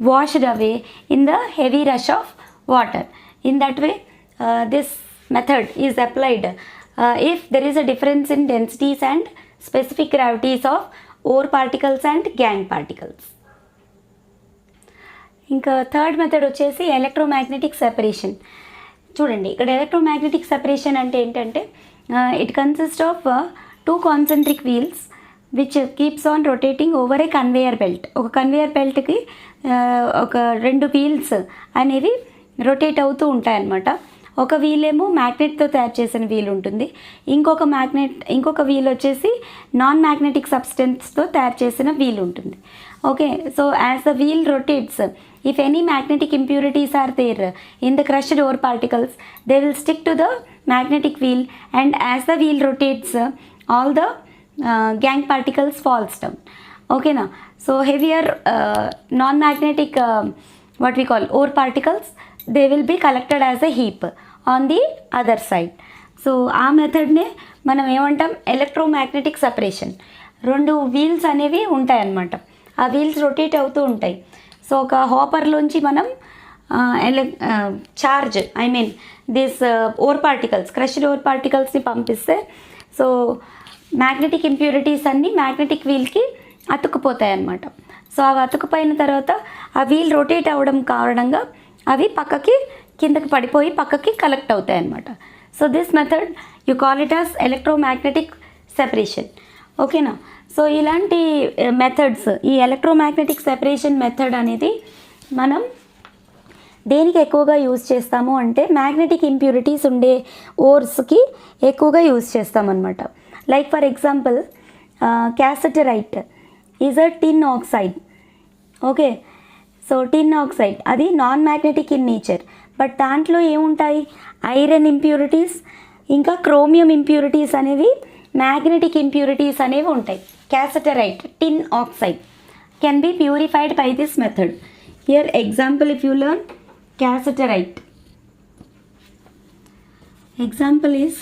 washed away in the heavy rush of water. In that way this method is applied if there is a difference in densities and specific gravities of ore particles and gangue particles. ఇంకా third method వచ్చేసి electromagnetic separation. చూడండి, ఇక్కడ electromagnetic separation అంటే ఏంటంటే it consist of 2 concentric wheels which keeps on rotating over a conveyor belt. ఒక conveyor బెల్ట్కి ఒక 2 wheels అనేవి rotate అవుతూ ఉంటాయన్నమాట. ఒక వీల్ ఏమో మ్యాగ్నెట్తో తయారు చేసిన వీల్ ఉంటుంది, ఇంకొక వీల్ వచ్చేసి నాన్ మ్యాగ్నెటిక్ సబ్స్టెన్స్తో తయారు చేసిన వీల్ ఉంటుంది. Okay, so as the wheel rotates, if any magnetic impurities are there in the crushed ore particles, they will stick to the magnetic wheel, and as the wheel rotates all the gangue particles falls down. Okay na, so heavier non-magnetic what we call ore particles, they will be collected as a heap on the other side. So ఆ మెథడ్నే మనం ఏమంటాం, electromagnetic separation. 2 wheels అనేవి ఉంటాయన్నమాట, ఆ wheels rotate అవుతూ ఉంటాయి. So ఒక హాపర్లోంచి మనం charge this ore particles, crushed ore పార్టికల్స్ని పంపిస్తే సో మ్యాగ్నెటిక్ ఇంప్యూరిటీస్ అన్నీ మ్యాగ్నెటిక్ వీల్కి అతుక్కుపోతాయి అన్నమాట. సో అవి అతుక్కుపోయిన తర్వాత ఆ వీల్ రొటేట్ అవ్వడం కారణంగా అవి కిందకి పడిపోయి పక్కకి కలెక్ట్ అవుతాయి అన్నమాట. So this method you call it as electromagnetic separation. ఓకేనా, సో ఇలాంటి మెథడ్స్, ఈ ఎలక్ట్రోమాగ్నెటిక్ సెపరేషన్ మెథడ్ అనేది మనం దేనికి ఎక్కువగా యూజ్ చేస్తాము అంటే మ్యాగ్నెటిక్ ఇంప్యూరిటీస్ ఉండే ఓర్స్కి ఎక్కువగా యూజ్ చేస్తామన్నమాట. Like for example cassiterite is a tin oxide. Okay, so tin oxide అది non magnetic in nature, but దాంట్లో ఏముంటాయి, ఐరన్ ఇంప్యూరిటీస్ ఇంకా క్రోమియం ఇంప్యూరిటీస్ అనేవి మ్యాగ్నెటిక్ ఇంప్యూరిటీస్ అనేవి ఉంటాయి. Cassiterite tin oxide can be purified by this method. Here example, if you learn cassiterite, example is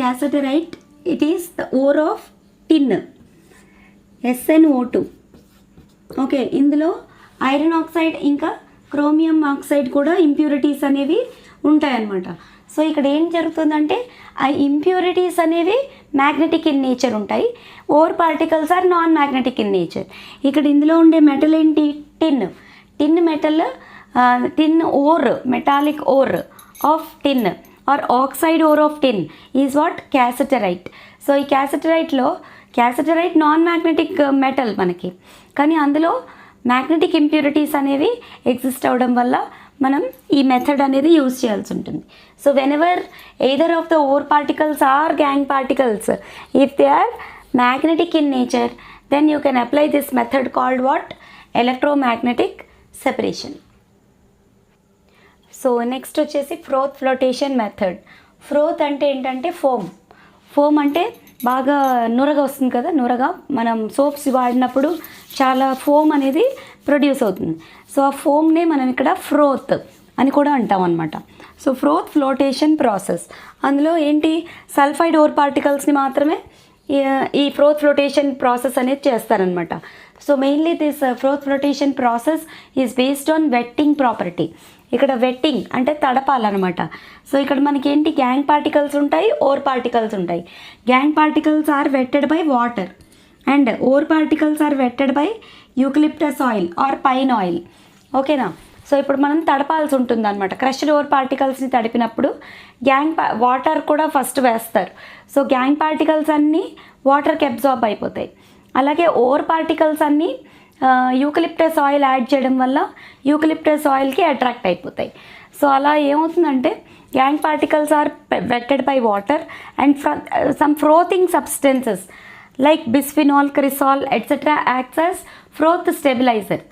cassiterite. It is the ore of tin, SnO2. Okay, ఇందులో iron oxide ఇంకా chromium oxide కూడా impurities అనేవి ఉంటాయన్నమాట. So ఇక్కడ ఏం జరుగుతుందంటే ఆ impurities అనేవి మ్యాగ్నెటిక్ ఇన్ నేచర్ ఉంటాయి, ore particles are non magnetic in nature. ఇక్కడ ఇందులో ఉండే మెటల్ ఏంటి, tin metal, tin ore, metallic ore of tin or oxide ore of tin is what, cassiterite. So ఈ క్యాసెటరైట్ నాన్ మ్యాగ్నెటిక్ మెటల్ మనకి, కానీ అందులో magnetic impurities అనేవి exist అవ్వడం వల్ల మనం ఈ మెథడ్ అనేది యూజ్ చేయాల్సి ఉంటుంది. So whenever either of the ore particles or gangue particles, if they are magnetic in nature, then you can apply this method called what, electromagnetic separation. So next వచ్చేసి froth flotation method. Froth అంటే ఏంటంటే foam అంటే బాగా నురగా వస్తుంది కదా, నురగా మనం soaps వాడినప్పుడు చాలా ఫోమ్ అనేది ప్రొడ్యూస్ అవుతుంది. సో ఆ ఫోమ్నే మనం ఇక్కడ ఫ్రోత్ అని కూడా అంటాం అనమాట. సో ఫ్రోత్ ఫ్లోటేషన్ ప్రాసెస్, అందులో ఏంటి, సల్ఫైడ్ ఓర్ పార్టికల్స్ని మాత్రమే ఈ ఫ్రోత్ ఫ్లోటేషన్ ప్రాసెస్ అనేది చేస్తారనమాట. So mainly this froth flotation process is based on wetting property. ఇక్కడ వెట్టింగ్ అంటే తడపాలన్నమాట. సో ఇక్కడ మనకి ఏంటి, గ్యాంగ్ పార్టికల్స్ ఉంటాయి, ఓర్ పార్టికల్స్ ఉంటాయి. Gangue particles are wetted by water and ore particles are wetted by eucalyptus oil or pine oil. ఓకేనా, సో ఇప్పుడు మనం తడపాల్సి ఉంటుంది అనమాట. క్రష్డ్ ఓర్ పార్టికల్స్ని తడిపినప్పుడు వాటర్ కూడా ఫస్ట్ వేస్తారు. సో గ్యాంగ్ పార్టికల్స్ అన్నీ వాటర్కి అబ్జార్బ్ అయిపోతాయి. అలాగే ఓర్ పార్టికల్స్ అన్నీ యూకలిప్టస్ ఆయిల్ యాడ్ చేయడం వల్ల యూకలిప్టస్ ఆయిల్కి అట్రాక్ట్ అయిపోతాయి. సో అలా ఏమవుతుందంటే gangue particles are wetted by water and some frothing substances like bisphenol, cresol, etc. acts as froth stabiliser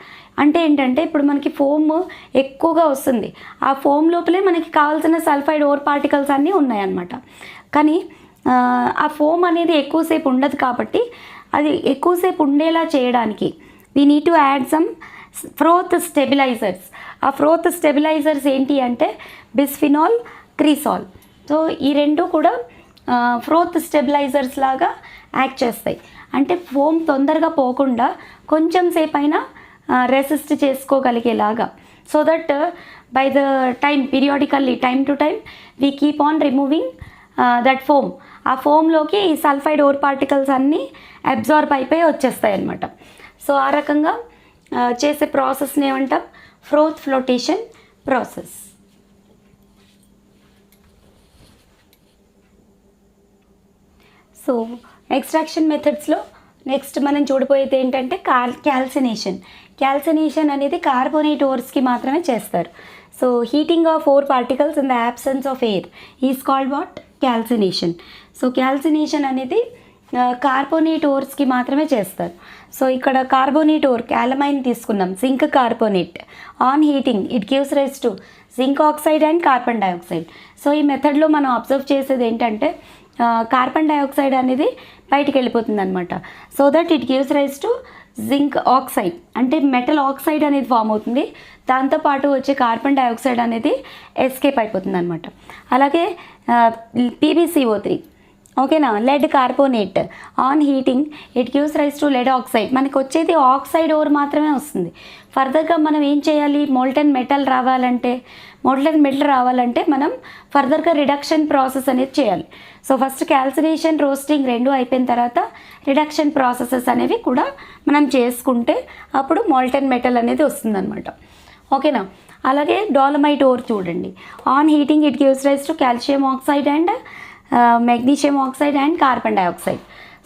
అంటే ఏంటంటే ఇప్పుడు మనకి ఫోమ్ ఎక్కువగా వస్తుంది, ఆ ఫోమ్ లోపలే మనకి కావాల్సిన సల్ఫైడ్ ఓర్ పార్టికల్స్ అన్నీ ఉన్నాయన్నమాట. కానీ ఆ ఫోమ్ అనేది ఎక్కువసేపు ఉండదు కాబట్టి అది ఎక్కువసేపు ఉండేలా చేయడానికి we need to add some froth stabilisers. ఆ ఫ్రోత్ స్టెబిలైజర్స్ ఏంటి అంటే బిస్ఫినాల్, క్రిసాల్. సో ఈ రెండు కూడా ఫ్రోత్ స్టెబిలైజర్స్ లాగా యాక్ట్ చేస్తాయి. అంటే ఫోమ్ తొందరగా పోకుండా కొంచెం సేపు అయినా రెసిస్ట్ చేసుకోగలిగేలాగా. So that by the time periodically time to time we keep on removing that foam. ఆ ఫోమ్లోకి ఈ సల్ఫైడ్ ఓర్ పార్టికల్స్ అన్నీ అబ్జార్బ్ అయిపోయి వచ్చేస్తాయి అన్నమాట. సో ఆ రకంగా చేసే ప్రాసెస్ని ఏమంటాం, froth flotation process. So extraction మెథడ్స్లో నెక్స్ట్ మనం చూడబోయేది ఏంటంటే క్యాల్సినేషన్. క్యాల్సినేషన్ అనేది కార్బోనేట్ ఓర్స్కి మాత్రమే చేస్తారు. So heating of ore particles in the absence of air is called what, calcination. So calcination అనేది కార్బోనేట్ ఓర్స్కి మాత్రమే చేస్తారు. సో ఇక్కడ కార్బోనేట్ ఓర్ క్యాలమైన్ తీసుకున్నాం, zinc carbonate. On heating it gives rise to zinc oxide and carbon dioxide. So ఈ మెథడ్లో మనం observe చేసేది ఏంటంటే కార్బన్ డైఆక్సైడ్ అనేది బయటికి వెళ్ళిపోతుంది అనమాట. So that it gives rise to zinc oxide, అంటే మెటల్ ఆక్సైడ్ అనేది ఫామ్ అవుతుంది, దాంతోపాటు వచ్చే కార్బన్ డైఆక్సైడ్ అనేది ఎస్కేప్ అయిపోతుంది అనమాట. అలాగే PbCO3, ఓకేనా, lead carbonate. On heating it gives rise to lead oxide. మనకు వచ్చేది ఆక్సైడ్ ఓర్ మాత్రమే వస్తుంది. ఫర్దర్గా మనం ఏం చేయాలి, మోల్టెన్ మెటల్ రావాలంటే మనం ఫర్దర్గా రిడక్షన్ ప్రాసెస్ అనేది చేయాలి. సో ఫస్ట్ క్యాల్సినేషన్, రోస్టింగ్ రెండు అయిపోయిన తర్వాత రిడక్షన్ ప్రాసెసెస్ అనేవి కూడా మనం చేసుకుంటే అప్పుడు మోల్టెన్ మెటల్ అనేది వస్తుందన్నమాట. ఓకేనా. అలాగే డోలమైట్ ఓర్ చూడండి. On heating it gives rise to calcium oxide and magnesium oxide and carbon dioxide.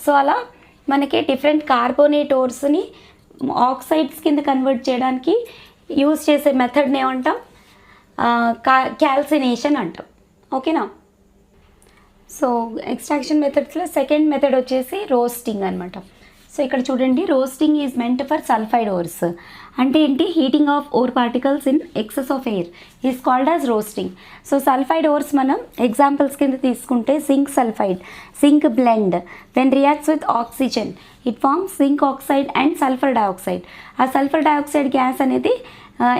So అలా మనకి డిఫరెంట్ కార్బోనేట్ ఓర్స్ని ఆక్సైడ్స్ కింద కన్వర్ట్ చేయడానికి యూజ్ చేసే మెథడ్ని ఏమంటాం, క్యాల్సినేషన్ అంటాం. ఓకేనా. సో ఎక్స్ట్రాక్షన్ మెథడ్స్లో సెకండ్ మెథడ్ వచ్చేసి రోస్టింగ్ అనమాట. సో ఇక్కడ చూడండి, roasting is meant for sulphide ores. అంటే ఏంటి, heating of ore particles in excess of air is called as roasting. So sulphide ores మనం ఎగ్జాంపుల్స్ కింద తీసుకుంటే zinc sulphide, zinc blende when reacts with oxygen it forms zinc oxide and sulphur dioxide. ఆ sulphur dioxide gas అనేది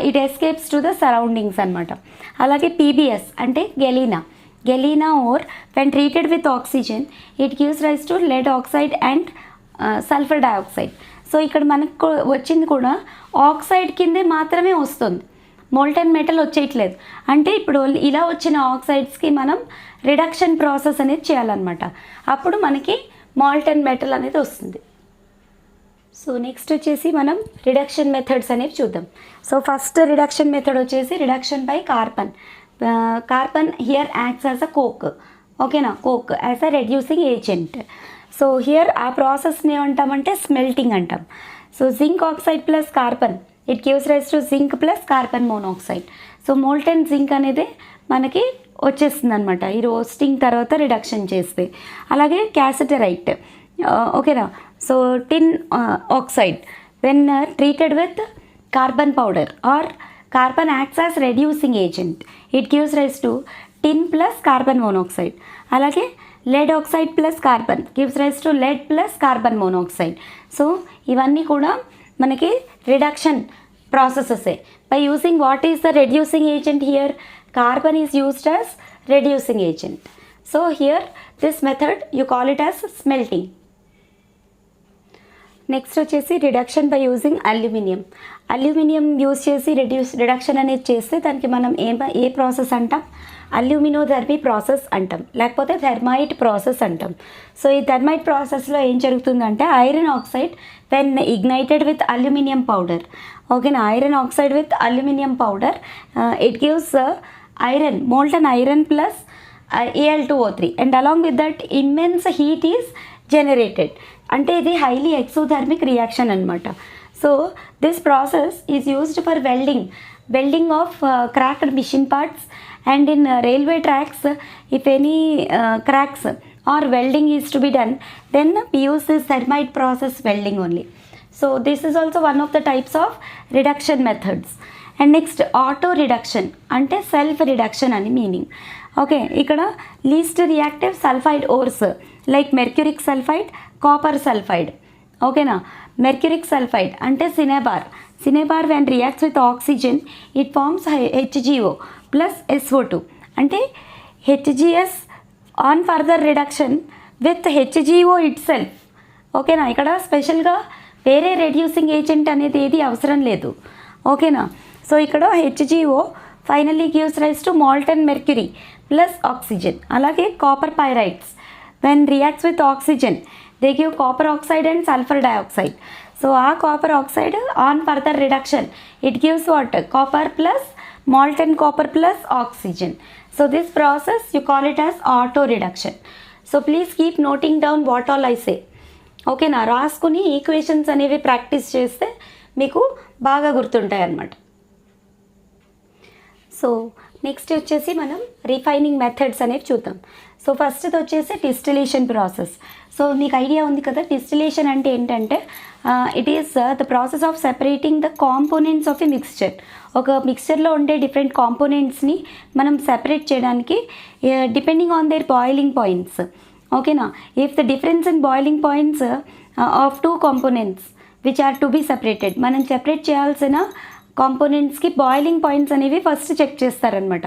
it escapes to the surroundings అనమాట. అలాగే PbS అంటే galena ore when treated with oxygen it gives rise to lead oxide and sulphur dioxide. So ఇక్కడ మనకు వచ్చింది కూడా oxide కిందే మాత్రమే వస్తుంది, మోల్టెన్ మెటల్ వచ్చేయట్లేదు. అంటే ఇప్పుడు ఇలా వచ్చిన ఆక్సైడ్స్కి మనం రిడక్షన్ ప్రాసెస్ అనేది చేయాలన్నమాట, అప్పుడు మనకి మోల్టెన్ మెటల్ అనేది వస్తుంది. సో నెక్స్ట్ వచ్చేసి మనం రిడక్షన్ మెథడ్స్ అనేవి చూద్దాం. సో ఫస్ట్ రిడక్షన్ మెథడ్ వచ్చేసి reduction by carbon. Carbon here acts as a coke. ఓకేనా, coke as a reducing agent. So here ఆ ప్రాసెస్ని ఏమంటామంటే స్మెల్టింగ్ అంటాం. So zinc oxide plus carbon it gives rise to zinc plus carbon monoxide. So molten zinc అనేది మనకి వచ్చేస్తుంది అనమాట ఈ రోస్టింగ్ తర్వాత రిడక్షన్ చేస్తే. అలాగే క్యాసిటరైట్, ఓకేనా. So tin oxide when treated with carbon powder or carbon acts as reducing agent it gives rise to tin plus carbon monoxide. అలాగే lead oxide plus carbon gives rise to lead plus carbon monoxide. So ఇవన్నీ కూడా మనకి reduction ప్రాసెసెసే. By using what is the reducing agent here, carbon is used as reducing agent. So here this method you call it as smelting. Next వచ్చేసి reduction by using aluminium use చేసి reduction అనేది చేస్తే దానికి మనం ఏ process అంటాం, అల్యూమినోథెర్మీ process అంటాం, లేకపోతే థెర్మైట్ process అంటాం. సో ఈ థెర్మైట్ ప్రాసెస్లో ఏం జరుగుతుందంటే iron oxide when ignited with aluminium powder, ఓకేనా, iron oxide with aluminium powder it gives iron, molten iron plus Al2O3 and along with that immense heat is generated. అంటే ఇది హైలీ ఎక్సోథర్మిక్ రియాక్షన్ అనమాట. So this process is used for welding of cracked machine parts and in railway tracks. If any cracks or welding is to be done, then we use this thermite process welding only. So this is also one of the types of reduction methods. And next auto reduction అంటే self reduction అని meaning. Okay, ఇక్కడ least reactive sulphide ores like mercuric sulphide, copper sulphide. ఓకేనా, mercuric sulphide అంటే cinnabar. Cinnabar when reacts with oxygen it forms HgO plus SO2 అంటే HGS on further reduction with HgO itself. ఓకేనా, ఇక్కడ స్పెషల్గా వేరే reducing agent అనేది ఏది అవసరం లేదు. ఓకేనా, సో ఇక్కడ HgO finally gives rise to molten mercury plus oxygen. అలాగే copper pyrites when reacts with oxygen they give copper oxide and sulphur dioxide. So ఆ copper oxide on further reduction it gives what copper plus molten copper plus oxygen. So this process you call it as auto reduction. So please keep noting down what all I say. ఓకేనా, రాసుకుని equations అనేవి practice చేస్తే మీకు బాగా గుర్తుంటాయి అన్నమాట. So next వచ్చేసి మనం రిఫైనింగ్ మెథడ్స్ అనేవి చూద్దాం. సో ఫస్ట్ది వచ్చేసి డిస్టిలేషన్ ప్రాసెస్. సో మీకు ఐడియా ఉంది కదా, డిస్టిలేషన్ అంటే ఏంటంటే it is the process of separating the components of a mixture. ఒక మిక్స్చర్లో ఉండే డిఫరెంట్ కాంపోనెంట్స్ని మనం సెపరేట్ చేయడానికి depending on their boiling points. ఓకేనా, if the difference in boiling points of two components which are to be separated, మనం separate చేయాల్సిన కాంపోనెంట్స్కి బాయిలింగ్ పాయింట్స్ అనేవి ఫస్ట్ చెక్ చేస్తారనమాట.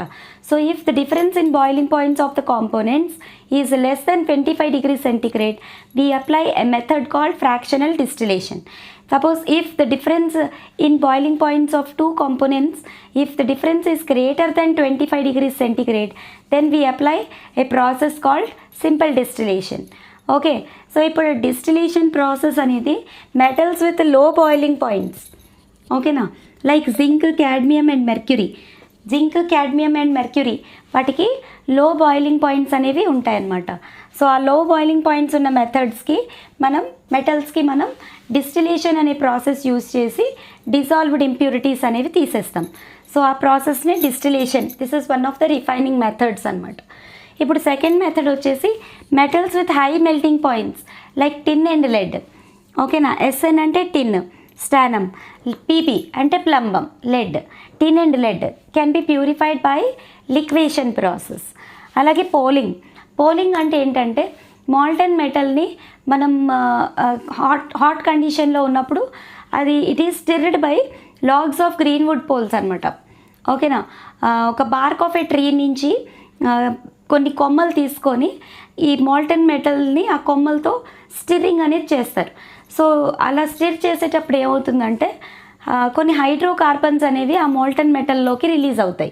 So if the difference in boiling points of the components is less than 25 degrees centigrade, we apply a method called fractional distillation. Suppose if the difference in boiling points of two components, if the difference is greater than 25 degrees centigrade, then we apply a process called simple distillation. Okay, so ఇప్పుడు distillation process అనేది metals with low boiling points. ఓకేనా, like zinc, cadmium and mercury. Zinc, cadmium and mercury వాటికి low boiling points అనేవి ఉంటాయన్నమాట. So ఆ లో boiling points ఉన్న మెటల్స్కి మనం డిస్టిలేషన్ అనే ప్రాసెస్ యూజ్ చేసి డిజాల్వ్డ్ ఇంప్యూరిటీస్ అనేవి తీసేస్తాం. సో ఆ ప్రాసెస్ని distillation, this is one of the refining methods అనమాట. ఇప్పుడు సెకండ్ మెథడ్ వచ్చేసి metals with high melting points like tin and lead. ఓకేనా, SN అంటే టిన్, స్టానం, PP అంటే plumbum, lead. Tin and lead can be purified by liquation process. అలాగే poling అంటే ఏంటంటే molten మెటల్ని మనం హాట్ కండిషన్లో ఉన్నప్పుడు అది it is stirred by logs of Greenwood poles అనమాట. ఓకేనా, ఒక బార్క్ ఆఫ్ ఏ ట్రీ నుంచి కొన్ని కొమ్మలు తీసుకొని ఈ మాల్టన్ మెటల్ని ఆ కొమ్మలతో స్టిరింగ్ అనేది చేస్తారు. సో అలా స్టిర్ చేసేటప్పుడు ఏమవుతుందంటే కొన్ని హైడ్రోకార్బన్స్ అనేవి ఆ మాల్టన్ మెటల్లోకి రిలీజ్ అవుతాయి.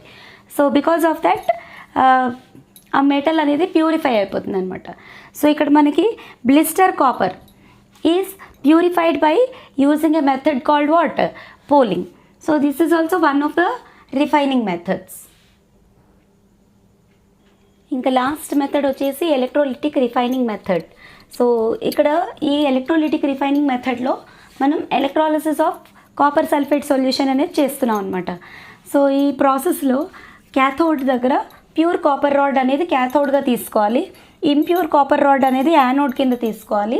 సో బికాజ్ ఆఫ్ దట్ ఆ మెటల్ అనేది ప్యూరిఫై అయిపోతుంది అనమాట. సో ఇక్కడ మనకి blister copper is purified by using a method called what polling. So this is also one of the refining methods. ఇంకా లాస్ట్ మెథడ్ వచ్చేసి ఎలక్ట్రోలిటిక్ refining method. So ఇక్కడ ఈ ఎలక్ట్రోలిటిక్ రిఫైనింగ్ మెథడ్లో మనం electrolysis of copper sulphate solution అనేది చేస్తున్నాం అనమాట. So ఈ ప్రాసెస్లో క్యాథోడ్ దగ్గర ప్యూర్ కాపర్ రాడ్ అనేది క్యాథోడ్గా తీసుకోవాలి, ఇంప్యూర్ కాపర్ రాడ్ అనేది యానోడ్ కింద తీసుకోవాలి.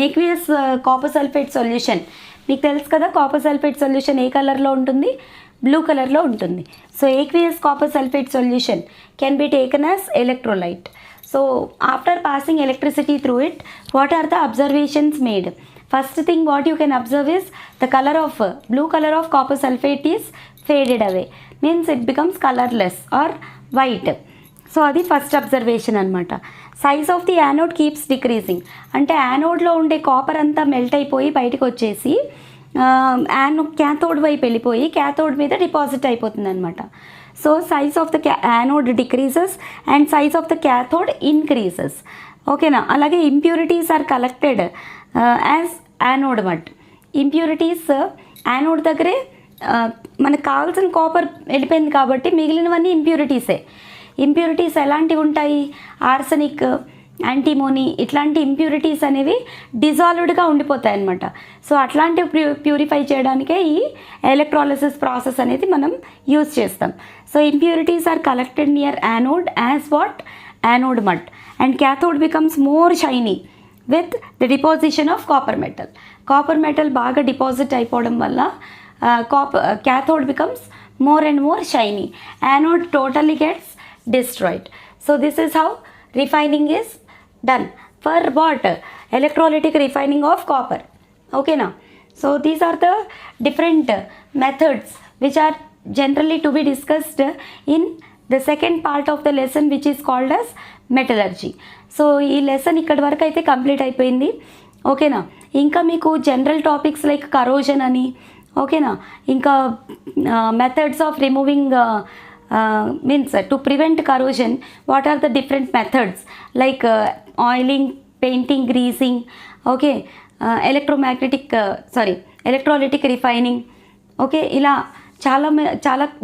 ఏక్వియస్ కాపర్ సల్ఫేట్ సొల్యూషన్ మీకు తెలుసు కదా, కాపర్ సల్ఫేట్ సొల్యూషన్ ఏ కలర్లో ఉంటుంది, బ్లూ కలర్లో ఉంటుంది. So aqueous copper sulphate solution can be taken as electrolyte. So after passing electricity through it, what are the observations made? First thing what you can observe is the blue color of copper sulfate is faded away, means it becomes colorless or white. So adi first observation anamata. Size of the anode keeps decreasing, ante anode lo unde copper anta melt ayipoyi bayitiki vachesi cathode వైపు వెళ్ళిపోయి cathode మీద deposit అయిపోతుంది అనమాట. So size of the anode decreases and size of the cathode increases. ఓకేనా, అలాగే impurities are collected as anode mud. Impurities anode దగ్గరే మనకు కావాల్సిన కాపర్ వెళ్ళిపోయింది కాబట్టి మిగిలినవన్నీ ఇంప్యూరిటీసే. ఇంప్యూరిటీస్ ఎలాంటివి ఉంటాయి? ఆర్సనిక్, యాంటీమోనీ ఇట్లాంటి ఇంప్యూరిటీస్ అనేవి డిజాల్వ్డ్గా ఉండిపోతాయి అన్నమాట. సో అట్లాంటివి ప్యూరిఫై చేయడానికే ఈ ఎలక్ట్రాలిసిస్ ప్రాసెస్ అనేది మనం యూజ్ చేస్తాం. So impurities are collected near anode as what anode mud, and cathode becomes more shiny with the deposition of copper metal. Copper metal బాగా డిపాజిట్ అయిపోవడం వల్ల cathode becomes more and more shiny. Anode totally gets destroyed. So this is how refining is done. For what? Electrolytic refining of copper. Okay now. So these are the different methods which are generally to be discussed in the second part of the lesson, which is called as metallurgy. So ఈ lesson ఇక్కడి వరకు అయితే complete అయిపోయింది. ఓకేనా. ఇంకా మీకు general topics like corrosion అని, ఓకేనా, ఇంకా methods of removing means to prevent corrosion, what are the different methods like oiling, painting, greasing, okay, electrolytic refining, okay, ఇలా చాలా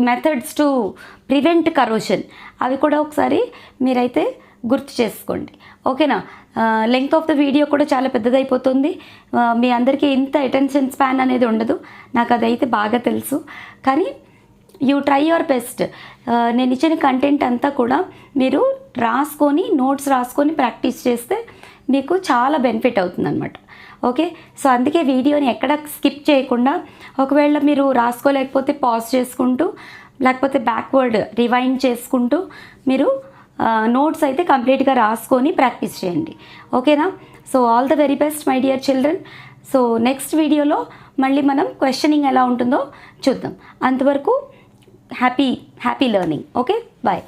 మెథడ్స్ టు ప్రివెంట్ కరోషన్, అవి కూడా ఒకసారి మీరైతే గుర్తు చేసుకోండి. ఓకేనా. లెంగ్త్ ఆఫ్ ద వీడియో కూడా చాలా పెద్దదైపోతుంది. మీ అందరికీ ఇంత అటెన్షన్ స్పాన్ అనేది ఉండదు, నాకు అదైతే బాగా తెలుసు. కానీ యూ ట్రై యువర్ బెస్ట్. నేను ఇచ్చిన కంటెంట్ అంతా కూడా మీరు రాసుకొని, నోట్స్ రాసుకొని ప్రాక్టీస్ చేస్తే మీకు చాలా బెనిఫిట్ అవుతుంది అనమాట. ఓకే. సో అందుకే వీడియోని ఎక్కడ స్కిప్ చేయకుండా, ఒకవేళ మీరు రాసుకోలేకపోతే పాజ్ చేసుకుంటూ, లేకపోతే బ్యాక్వర్డ్ రివైండ్ చేసుకుంటూ మీరు నోట్స్ అయితే కంప్లీట్గా రాసుకొని ప్రాక్టీస్ చేయండి. ఓకేనా. So all the very best my dear children. So next వీడియోలో మళ్ళీ మనం క్వశ్చనింగ్ ఎలా ఉంటుందో చూద్దాం. అంతవరకు హ్యాపీ లెర్నింగ్. Okay, bye.